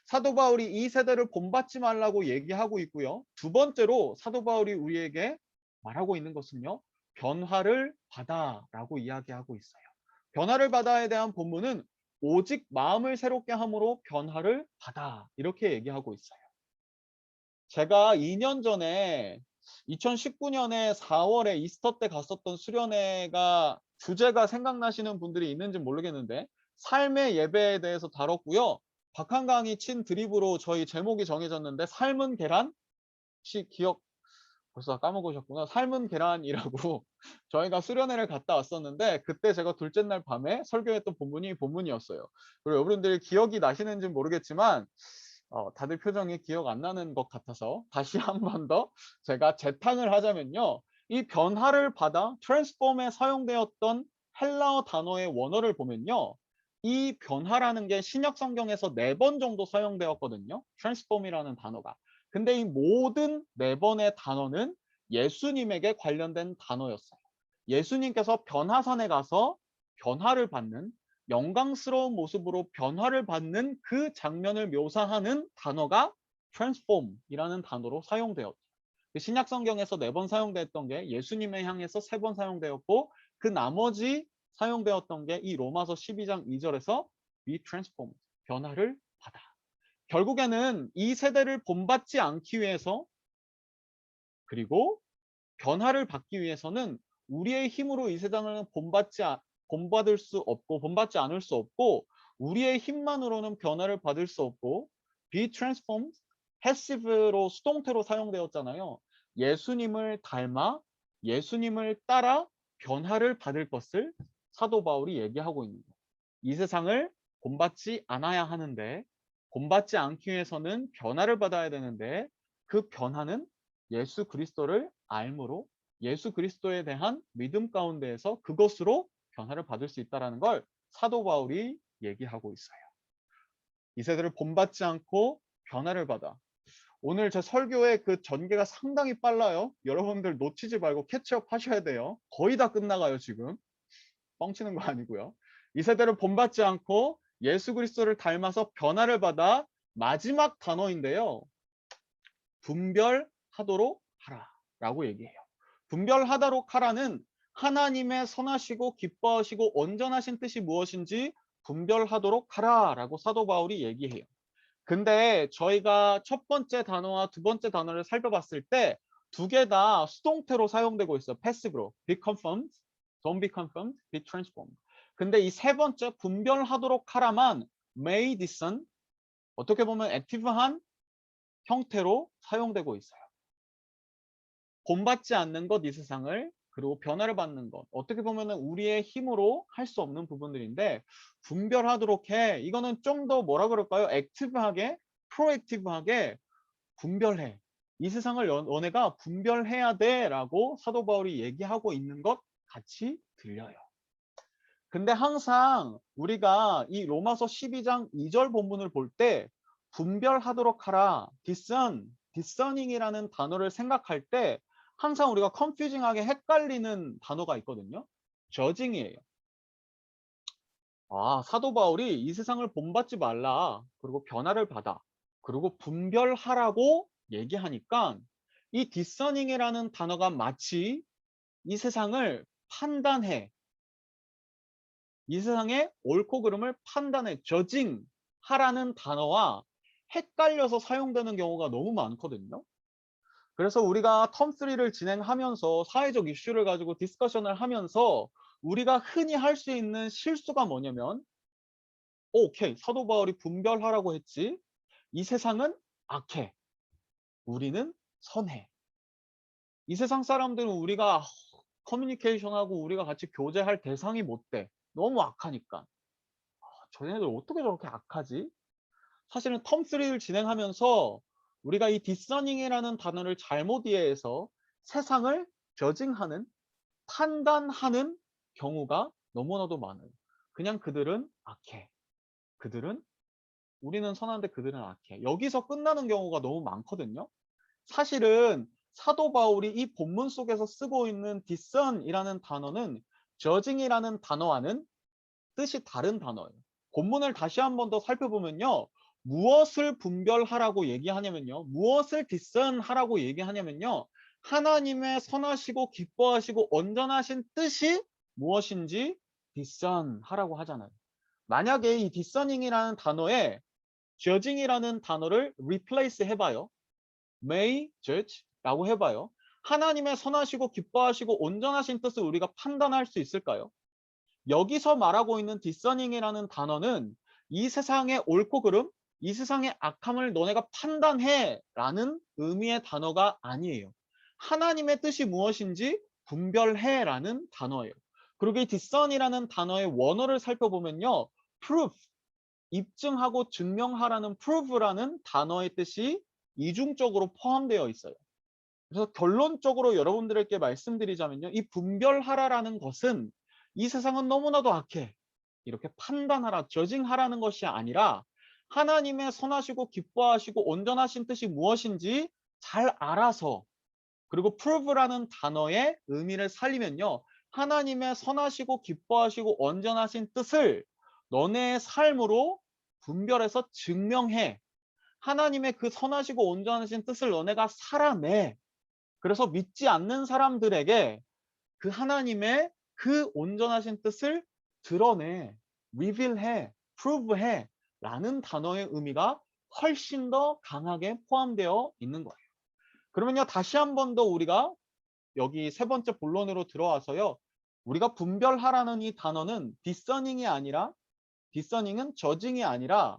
사도 바울이 이 세대를 본받지 말라고 얘기하고 있고요. 두 번째로 사도 바울이 우리에게 말하고 있는 것은요. 변화를 받아라고 이야기하고 있어요. 변화를 받아에 대한 본문은 오직 마음을 새롭게 함으로 변화를 받아 이렇게 얘기하고 있어요. 제가 2년 전에 2019년에 4월에 이스터 때 갔었던 수련회가 주제가 생각나시는 분들이 있는지 모르겠는데 삶의 예배에 대해서 다뤘고요. 박한강이 친 드립으로 저희 제목이 정해졌는데 삶은 계란? 혹시 기억 벌써 까먹으셨구나. 삶은 계란이라고 저희가 수련회를 갔다 왔었는데 그때 제가 둘째 날 밤에 설교했던 본문이 본문이었어요. 그리고 여러분들이 기억이 나시는지 모르겠지만 다들 표정이 기억 안 나는 것 같아서 다시 한 번 더 제가 재탕을 하자면요. 이 변화를 받아 트랜스폼에 사용되었던 헬라어 단어의 원어를 보면요. 이 변화라는 게 신약 성경에서 4번 정도 사용되었거든요. 트랜스폼이라는 단어가. 근데 이 모든 4번의 단어는 예수님에게 관련된 단어였어요. 예수님께서 변화산에 가서 변화를 받는 영광스러운 모습으로 변화를 받는 그 장면을 묘사하는 단어가 transform이라는 단어로 사용되었죠. 신약 성경에서 4번 사용되었던 게 예수님을 향해서 3번 사용되었고 그 나머지 사용되었던 게 이 로마서 12장 2절에서 be transformed, 변화를 받아. 결국에는 이 세대를 본받지 않기 위해서 그리고 변화를 받기 위해서는 우리의 힘으로 이 세상을 본받을 수 없고 본받지 않을 수 없고 우리의 힘만으로는 변화를 받을 수 없고 be transformed, passive로 수동태로 사용되었잖아요. 예수님을 닮아 예수님을 따라 변화를 받을 것을 사도 바울이 얘기하고 있는 거예요. 이 세상을 본받지 않아야 하는데 본받지 않기 위해서는 변화를 받아야 되는데 그 변화는 예수 그리스도를 알므로 예수 그리스도에 대한 믿음 가운데에서 그것으로 변화를 받을 수 있다는 걸 사도 바울이 얘기하고 있어요. 이 세대를 본받지 않고 변화를 받아. 오늘 제 설교의 그 전개가 상당히 빨라요. 여러분들 놓치지 말고 캐치업 하셔야 돼요. 거의 다 끝나가요 지금. 뻥치는 거 아니고요. 이 세대를 본받지 않고 예수 그리스도를 닮아서 변화를 받아 마지막 단어인데요. 분별하도록 하라 라고 얘기해요. 분별하도록 하라는 하나님의 선하시고 기뻐하시고 온전하신 뜻이 무엇인지 분별하도록 하라 라고 사도 바울이 얘기해요. 근데 저희가 첫 번째 단어와 두 번째 단어를 살펴봤을 때 두 개 다 수동태로 사용되고 있어요. 패시브로. Be confirmed, don't be confirmed, be transformed. 근데 이 세 번째 분별하도록 하라만 may discern, 어떻게 보면 액티브한 형태로 사용되고 있어요. 본받지 않는 것, 이 세상을, 그리고 변화를 받는 것. 어떻게 보면 우리의 힘으로 할 수 없는 부분들인데 분별하도록 해. 이거는 좀 더 뭐라 그럴까요? 액티브하게, 프로액티브하게 분별해. 이 세상을 너네가 분별해야 돼 라고 사도 바울이 얘기하고 있는 것 같이 들려요. 근데 항상 우리가 이 로마서 12장 2절 본문을 볼 때 분별하도록 하라, discerning이라는 단어를 생각할 때 항상 우리가 컨퓨징하게 헷갈리는 단어가 있거든요. judging이에요. 사도 바울이 이 세상을 본받지 말라, 그리고 변화를 받아, 그리고 분별하라고 얘기하니까 이 discerning이라는 단어가 마치 이 세상을 판단해, 이 세상의 옳고 그름을 판단해, 저징 하라는 단어와 헷갈려서 사용되는 경우가 너무 많거든요. 그래서 우리가 텀3를 진행하면서 사회적 이슈를 가지고 디스커션을 하면서 우리가 흔히 할 수 있는 실수가 뭐냐면 오케이, 사도 바울이 분별하라고 했지. 이 세상은 악해, 우리는 선해. 이 세상 사람들은 우리가 커뮤니케이션하고 우리가 같이 교제할 대상이 못 돼. 너무 악하니까. 쟤네들 어떻게 저렇게 악하지? 사실은 텀3를 진행하면서 우리가 이 디서닝이라는 단어를 잘못 이해해서 세상을 저징하는, 판단하는 경우가 너무나도 많아요. 그냥 그들은 악해. 우리는 선한데 그들은 악해. 여기서 끝나는 경우가 너무 많거든요. 사실은 사도 바울이 이 본문 속에서 쓰고 있는 discern이라는 단어는 judging이라는 단어와는 뜻이 다른 단어예요. 본문을 다시 한 번 더 살펴보면요. 무엇을 분별하라고 얘기하냐면요. 무엇을 discern하라고 얘기하냐면요. 하나님의 선하시고 기뻐하시고 온전하신 뜻이 무엇인지 discern하라고 하잖아요. 만약에 이 discerning이라는 단어에 judging이라는 단어를 replace 해봐요. may judge라고 해봐요. 하나님의 선하시고 기뻐하시고 온전하신 뜻을 우리가 판단할 수 있을까요? 여기서 말하고 있는 디서닝이라는 단어는 이 세상의 옳고 그름, 이 세상의 악함을 너네가 판단해 라는 의미의 단어가 아니에요. 하나님의 뜻이 무엇인지 분별해 라는 단어예요. 그리고 이 디선이라는 단어의 원어를 살펴보면요. proof, 입증하고 증명하라는 prove라는 단어의 뜻이 이중적으로 포함되어 있어요. 그래서 결론적으로 여러분들에게 말씀드리자면요. 이 분별하라라는 것은 이 세상은 너무나도 악해. 이렇게 판단하라, 저징하라는 것이 아니라 하나님의 선하시고 기뻐하시고 온전하신 뜻이 무엇인지 잘 알아서, 그리고 prove라는 단어의 의미를 살리면요. 하나님의 선하시고 기뻐하시고 온전하신 뜻을 너네의 삶으로 분별해서 증명해. 하나님의 그 선하시고 온전하신 뜻을 너네가 살아내. 그래서 믿지 않는 사람들에게 그 하나님의 그 온전하신 뜻을 드러내, reveal해, prove해 라는 단어의 의미가 훨씬 더 강하게 포함되어 있는 거예요. 그러면요, 다시 한 번 더 우리가 여기 세 번째 본론으로 들어와서요. 우리가 분별하라는 이 단어는 discerning이 아니라, discerning은 judging이 아니라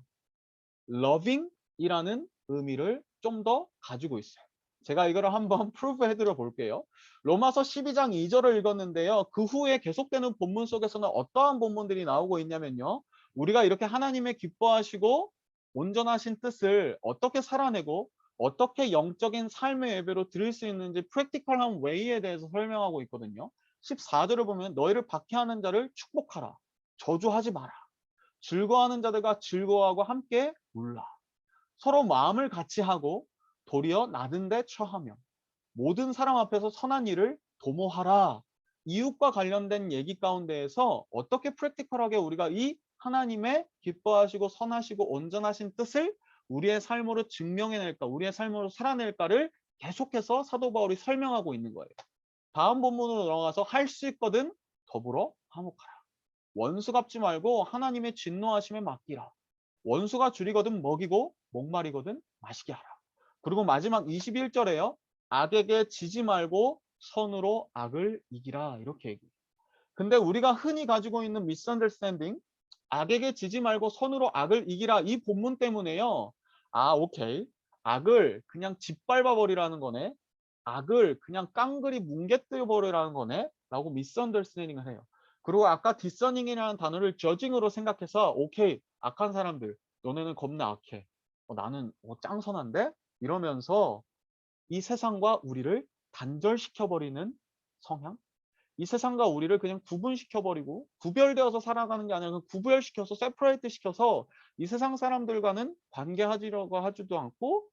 loving이라는 의미를 좀 더 가지고 있어요. 제가 이거를 한번 프루브 해드려 볼게요. 로마서 12장 2절을 읽었는데요. 그 후에 계속되는 본문 속에서는 어떠한 본문들이 나오고 있냐면요. 우리가 이렇게 하나님의 기뻐하시고 온전하신 뜻을 어떻게 살아내고 어떻게 영적인 삶의 예배로 드릴 수 있는지 프랙티컬한 웨이에 대해서 설명하고 있거든요. 14절을 보면 너희를 박해하는 자를 축복하라. 저주하지 마라. 즐거워하는 자들과 즐거워하고 함께 울라. 서로 마음을 같이 하고 도리어 나든 데 처하며 모든 사람 앞에서 선한 일을 도모하라. 이웃과 관련된 얘기 가운데에서 어떻게 프랙티컬하게 우리가 이 하나님의 기뻐하시고 선하시고 온전하신 뜻을 우리의 삶으로 증명해낼까, 우리의 삶으로 살아낼까를 계속해서 사도 바울이 설명하고 있는 거예요. 다음 본문으로 넘어가서 할 수 있거든 더불어 화목하라. 원수 갚지 말고 하나님의 진노하심에 맡기라. 원수가 줄이거든 먹이고 목마리거든 마시게 하라. 그리고 마지막 21절에요. 악에게 지지 말고 선으로 악을 이기라. 이렇게 얘기해요. 근데 우리가 흔히 가지고 있는 misunderstanding, 악에게 지지 말고 선으로 악을 이기라. 이 본문 때문에요. 아, 오케이. 악을 그냥 짓밟아 버리라는 거네. 악을 그냥 깡그리 뭉개뜨려 버리라는 거네. 라고 misunderstanding을 해요. 그리고 아까 discerning이라는 단어를 judging으로 생각해서 오케이, 악한 사람들, 너네는 겁나 악해. 나는 짱 선한데? 이러면서 이 세상과 우리를 단절시켜버리는 성향? 이 세상과 우리를 그냥 구분시켜버리고 구별되어서 살아가는 게 아니라 구별시켜서 세퍼레이트 시켜서 이 세상 사람들과는 관계하지려고 하지도 않고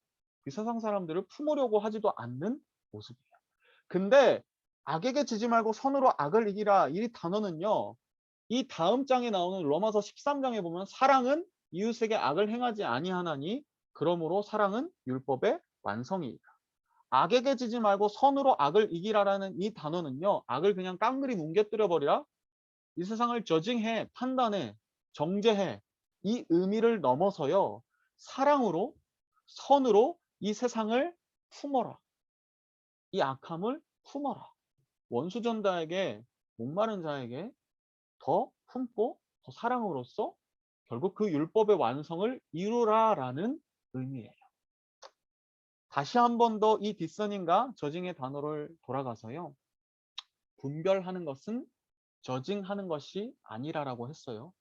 이 세상 사람들을 품으려고 하지도 않는 모습이에요. 근데 악에게 지지 말고 선으로 악을 이기라 이 단어는요. 이 다음 장에 나오는 로마서 13장에 보면 사랑은 이웃에게 악을 행하지 아니하나니 그러므로 사랑은 율법의 완성이다. 악에게 지지 말고 선으로 악을 이기라라는 이 단어는요. 악을 그냥 깡그리 뭉개뜨려 버리라. 이 세상을 저징해, 판단해, 정죄해. 이 의미를 넘어서요. 사랑으로, 선으로 이 세상을 품어라. 이 악함을 품어라. 원수전자에게, 목마른 자에게 더 품고 더 사랑으로써 결국 그 율법의 완성을 이루라라는 의미예요. 다시 한 번 더 이 디서닝과 저징의 단어를 돌아가서요. 분별하는 것은 저징하는 것이 아니라라고 했어요.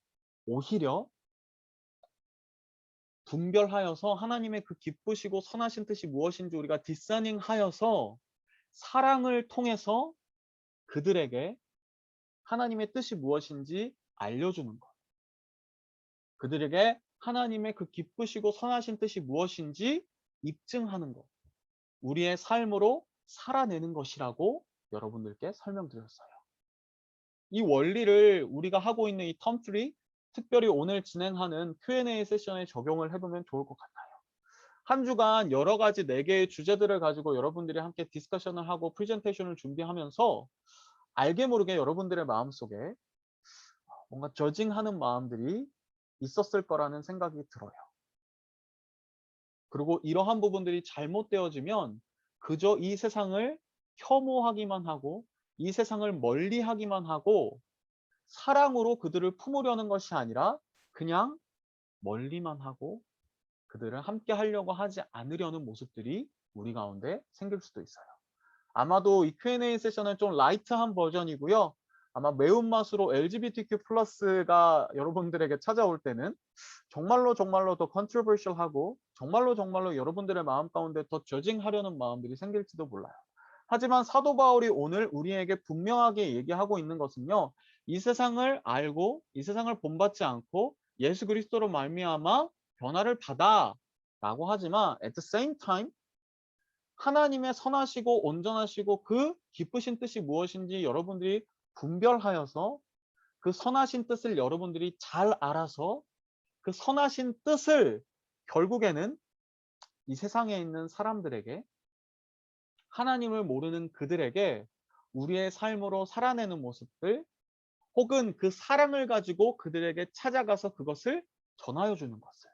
오히려 분별하여서 하나님의 그 기쁘시고 선하신 뜻이 무엇인지 우리가 디서닝하여서 사랑을 통해서 그들에게 하나님의 뜻이 무엇인지 알려주는 것. 그들에게 하나님의 그 기쁘시고 선하신 뜻이 무엇인지 입증하는 것. 우리의 삶으로 살아내는 것이라고 여러분들께 설명드렸어요. 이 원리를 우리가 하고 있는 이 텀3, 특별히 오늘 진행하는 Q&A 세션에 적용을 해보면 좋을 것 같아요. 한 주간 여러 가지 4개의 주제들을 가지고 여러분들이 함께 디스커션을 하고 프레젠테이션을 준비하면서 알게 모르게 여러분들의 마음속에 뭔가 저징하는 마음들이 있었을 거라는 생각이 들어요. 그리고 이러한 부분들이 잘못되어지면 그저 이 세상을 혐오하기만 하고 이 세상을 멀리하기만 하고 사랑으로 그들을 품으려는 것이 아니라 그냥 멀리만 하고 그들을 함께 하려고 하지 않으려는 모습들이 우리 가운데 생길 수도 있어요. 아마도 이 Q&A 세션은 좀 라이트한 버전이고요. 아마 매운맛으로 LGBTQ 플러스가 여러분들에게 찾아올 때는 정말로 더 컨트로버셜하고 정말로 여러분들의 마음 가운데 더 저징하려는 마음들이 생길지도 몰라요. 하지만 사도 바울이 오늘 우리에게 분명하게 얘기하고 있는 것은요. 이 세상을 알고 이 세상을 본받지 않고 예수 그리스도로 말미암아 변화를 받아 라고 하지만 at the same time 하나님의 선하시고 온전하시고 그 기쁘신 뜻이 무엇인지 여러분들이 분별하여서 그 선하신 뜻을 여러분들이 잘 알아서 그 선하신 뜻을 결국에는 이 세상에 있는 사람들에게 하나님을 모르는 그들에게 우리의 삶으로 살아내는 모습들 혹은 그 사랑을 가지고 그들에게 찾아가서 그것을 전하여 주는 것을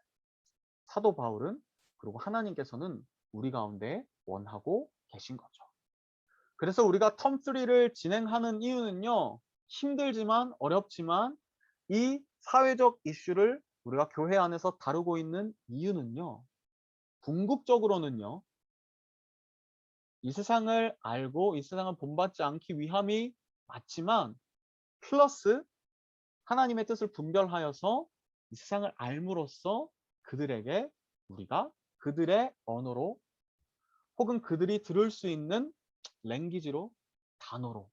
사도 바울은 그리고 하나님께서는 우리 가운데 원하고 계신 거죠. 그래서 우리가 텀3를 진행하는 이유는요. 힘들지만 어렵지만 이 사회적 이슈를 우리가 교회 안에서 다루고 있는 이유는요. 궁극적으로는요. 이 세상을 알고 이 세상을 본받지 않기 위함이 맞지만 플러스 하나님의 뜻을 분별하여서 이 세상을 알므로써 그들에게 우리가 그들의 언어로 혹은 그들이 들을 수 있는 랭귀지로 단어로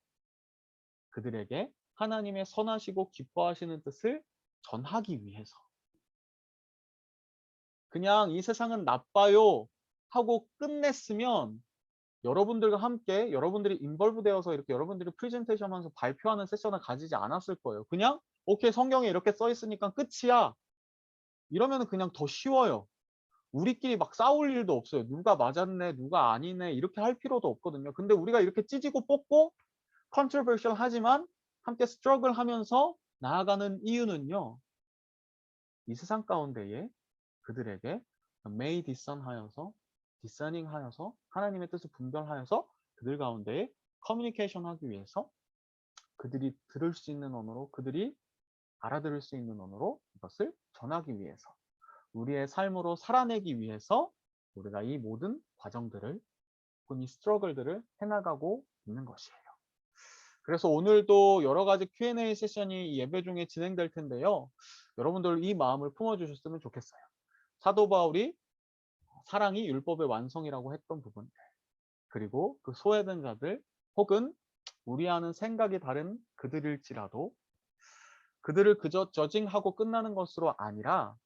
그들에게 하나님의 선하시고 기뻐하시는 뜻을 전하기 위해서 그냥 이 세상은 나빠요 하고 끝냈으면 여러분들과 함께 여러분들이 인벌브 되어서 이렇게 여러분들이 프레젠테이션 하면서 발표하는 세션을 가지지 않았을 거예요. 그냥 오케이 성경에 이렇게 써 있으니까 끝이야. 이러면 그냥 더 쉬워요. 우리끼리 막 싸울 일도 없어요. 누가 맞았네, 누가 아니네 이렇게 할 필요도 없거든요. 근데 우리가 이렇게 찌지고 뽑고 컨트로버셜 하지만 함께 스트러글 하면서 나아가는 이유는요. 이 세상 가운데에 그들에게 may discern 하여서 discerning 하여서 하나님의 뜻을 분별하여서 그들 가운데에 커뮤니케이션 하기 위해서 그들이 들을 수 있는 언어로 그들이 알아들을 수 있는 언어로 이것을 전하기 위해서 우리의 삶으로 살아내기 위해서 우리가 이 모든 과정들을 혹은 이 스트러글들을 해나가고 있는 것이에요. 그래서 오늘도 여러 가지 Q&A 세션이 예배 중에 진행될 텐데요. 여러분들 이 마음을 품어주셨으면 좋겠어요. 사도 바울이 사랑이 율법의 완성이라고 했던 부분 그리고 그 소외된 자들 혹은 우리와는 생각이 다른 그들일지라도 그들을 그저 저징하고 끝나는 것으로 아니라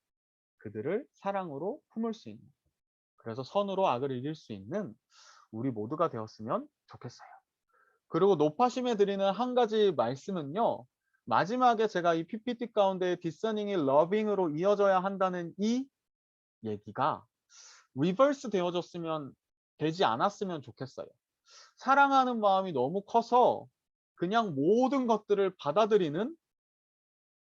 그들을 사랑으로 품을 수 있는 그래서 선으로 악을 이길 수 있는 우리 모두가 되었으면 좋겠어요. 그리고 높아심에 드리는 한 가지 말씀은요. 마지막에 제가 이 PPT 가운데 디서닝이 러빙으로 이어져야 한다는 이 얘기가 리버스 되어졌으면 되지 않았으면 좋겠어요. 사랑하는 마음이 너무 커서 그냥 모든 것들을 받아들이는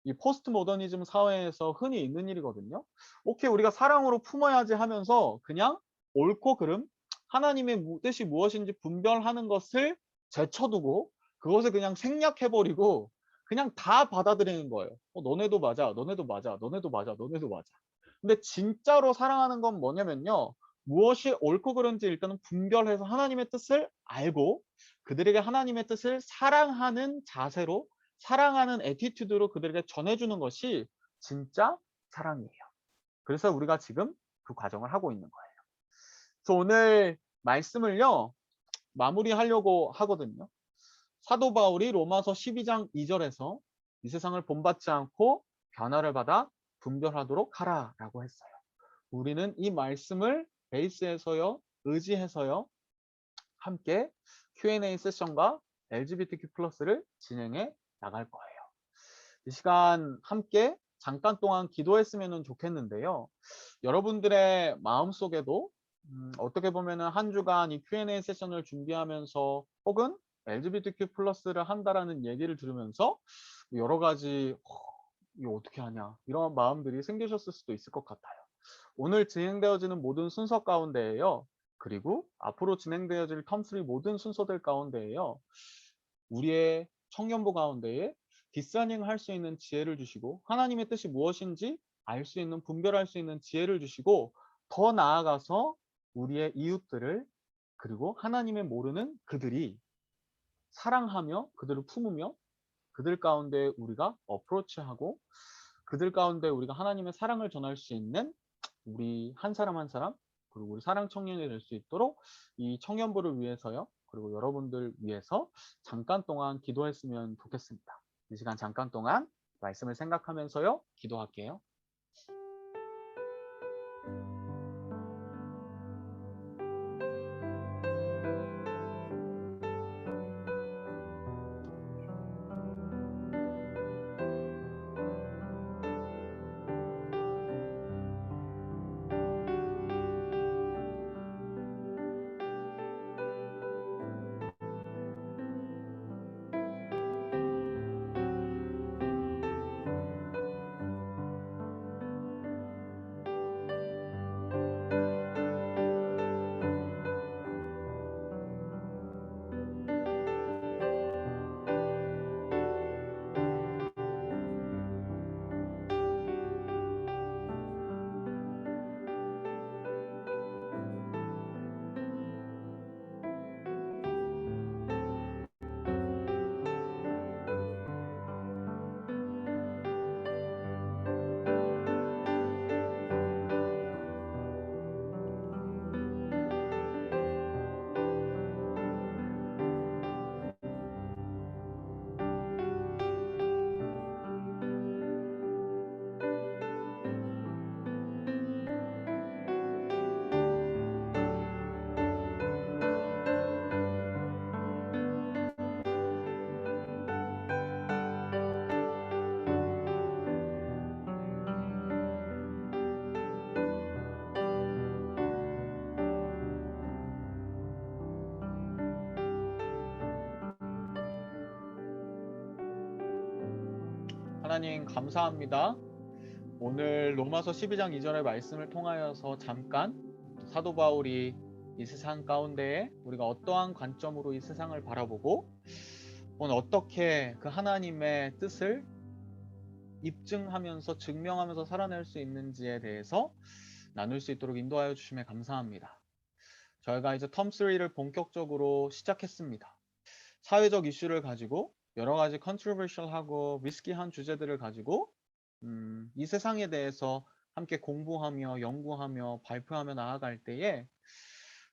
이 포스트 모더니즘 사회에서 흔히 있는 일이거든요. 오케이, 우리가 사랑으로 품어야지 하면서 그냥 옳고 그름, 하나님의 뜻이 무엇인지 분별하는 것을 제쳐두고 그것을 그냥 생략해버리고 그냥 다 받아들이는 거예요. 너네도 맞아, 너네도 맞아, 너네도 맞아, 너네도 맞아. 근데 진짜로 사랑하는 건 뭐냐면요. 무엇이 옳고 그른지 일단은 분별해서 하나님의 뜻을 알고 그들에게 하나님의 뜻을 사랑하는 자세로 사랑하는 애티튜드로 그들에게 전해주는 것이 진짜 사랑이에요. 그래서 우리가 지금 그 과정을 하고 있는 거예요. 그래서 오늘 말씀을요. 마무리하려고 하거든요. 사도 바울이 로마서 12장 2절에서 이 세상을 본받지 않고 변화를 받아 분별하도록 하라라고 했어요. 우리는 이 말씀을 베이스해서요. 의지해서요. 함께 Q&A 세션과 LGBTQ 플러스를 진행해 나갈 거예요. 이 시간 함께 잠깐 동안 기도했으면 좋겠는데요. 여러분들의 마음속에도 어떻게 보면 한 주간 이 Q&A 세션을 준비하면서 혹은 LGBTQ 플러스를 한다라는 얘기를 들으면서 여러 가지 이거 어떻게 하냐 이런 마음들이 생기셨을 수도 있을 것 같아요. 오늘 진행되어지는 모든 순서 가운데에요. 그리고 앞으로 진행되어질 텀3 모든 순서들 가운데에요. 우리의 청년부 가운데에 디서닝할 수 있는 지혜를 주시고 하나님의 뜻이 무엇인지 알 수 있는, 분별할 수 있는 지혜를 주시고 더 나아가서 우리의 이웃들을 그리고 하나님의 모르는 그들이 사랑하며 그들을 품으며 그들 가운데 우리가 어프로치하고 그들 가운데 우리가 하나님의 사랑을 전할 수 있는 우리 한 사람 한 사람 그리고 우리 사랑 청년이 될 수 있도록 이 청년부를 위해서요. 그리고 여러분들 위해서 잠깐 동안 기도했으면 좋겠습니다. 이 시간 잠깐 동안 말씀을 생각하면서요. 기도할게요. 하나님 감사합니다. 오늘 로마서 12장 2절의 말씀을 통하여서 잠깐 사도 바울이 이 세상 가운데에 우리가 어떠한 관점으로 이 세상을 바라보고 오늘 어떻게 그 하나님의 뜻을 입증하면서 증명하면서 살아낼 수 있는지에 대해서 나눌 수 있도록 인도하여 주심에 감사합니다. 저희가 이제 텀3를 본격적으로 시작했습니다. 사회적 이슈를 가지고 여러 가지 컨트로버셜하고 리스키한 주제들을 가지고 이 세상에 대해서 함께 공부하며 연구하며 발표하며 나아갈 때에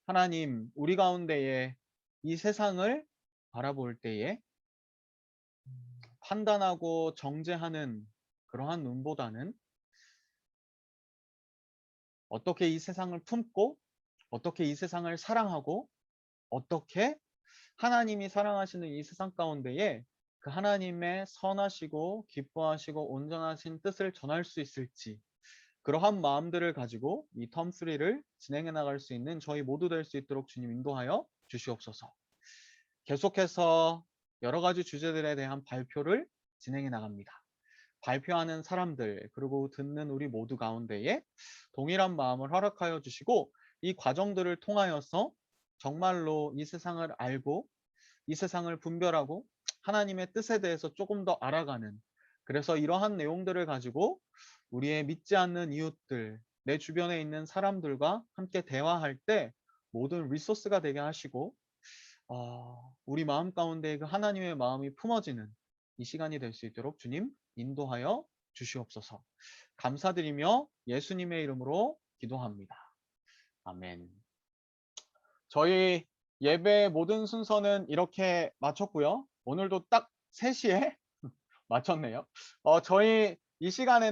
하나님 우리 가운데에 이 세상을 바라볼 때에 판단하고 정죄하는 그러한 눈보다는 어떻게 이 세상을 품고 어떻게 이 세상을 사랑하고 어떻게 하나님이 사랑하시는 이 세상 가운데에 그 하나님의 선하시고 기뻐하시고 온전하신 뜻을 전할 수 있을지 그러한 마음들을 가지고 이 텀3를 진행해 나갈 수 있는 저희 모두 될 수 있도록 주님 인도하여 주시옵소서. 계속해서 여러 가지 주제들에 대한 발표를 진행해 나갑니다. 발표하는 사람들 그리고 듣는 우리 모두 가운데에 동일한 마음을 허락하여 주시고 이 과정들을 통하여서 정말로 이 세상을 알고 이 세상을 분별하고 하나님의 뜻에 대해서 조금 더 알아가는 그래서 이러한 내용들을 가지고 우리의 믿지 않는 이웃들 내 주변에 있는 사람들과 함께 대화할 때 모든 리소스가 되게 하시고 우리 마음 가운데 그 하나님의 마음이 품어지는 이 시간이 될 수 있도록 주님 인도하여 주시옵소서. 감사드리며 예수님의 이름으로 기도합니다. 아멘. 저희 예배 모든 순서는 이렇게 마쳤고요. 오늘도 딱 3시에 마쳤네요. 저희 이 시간에는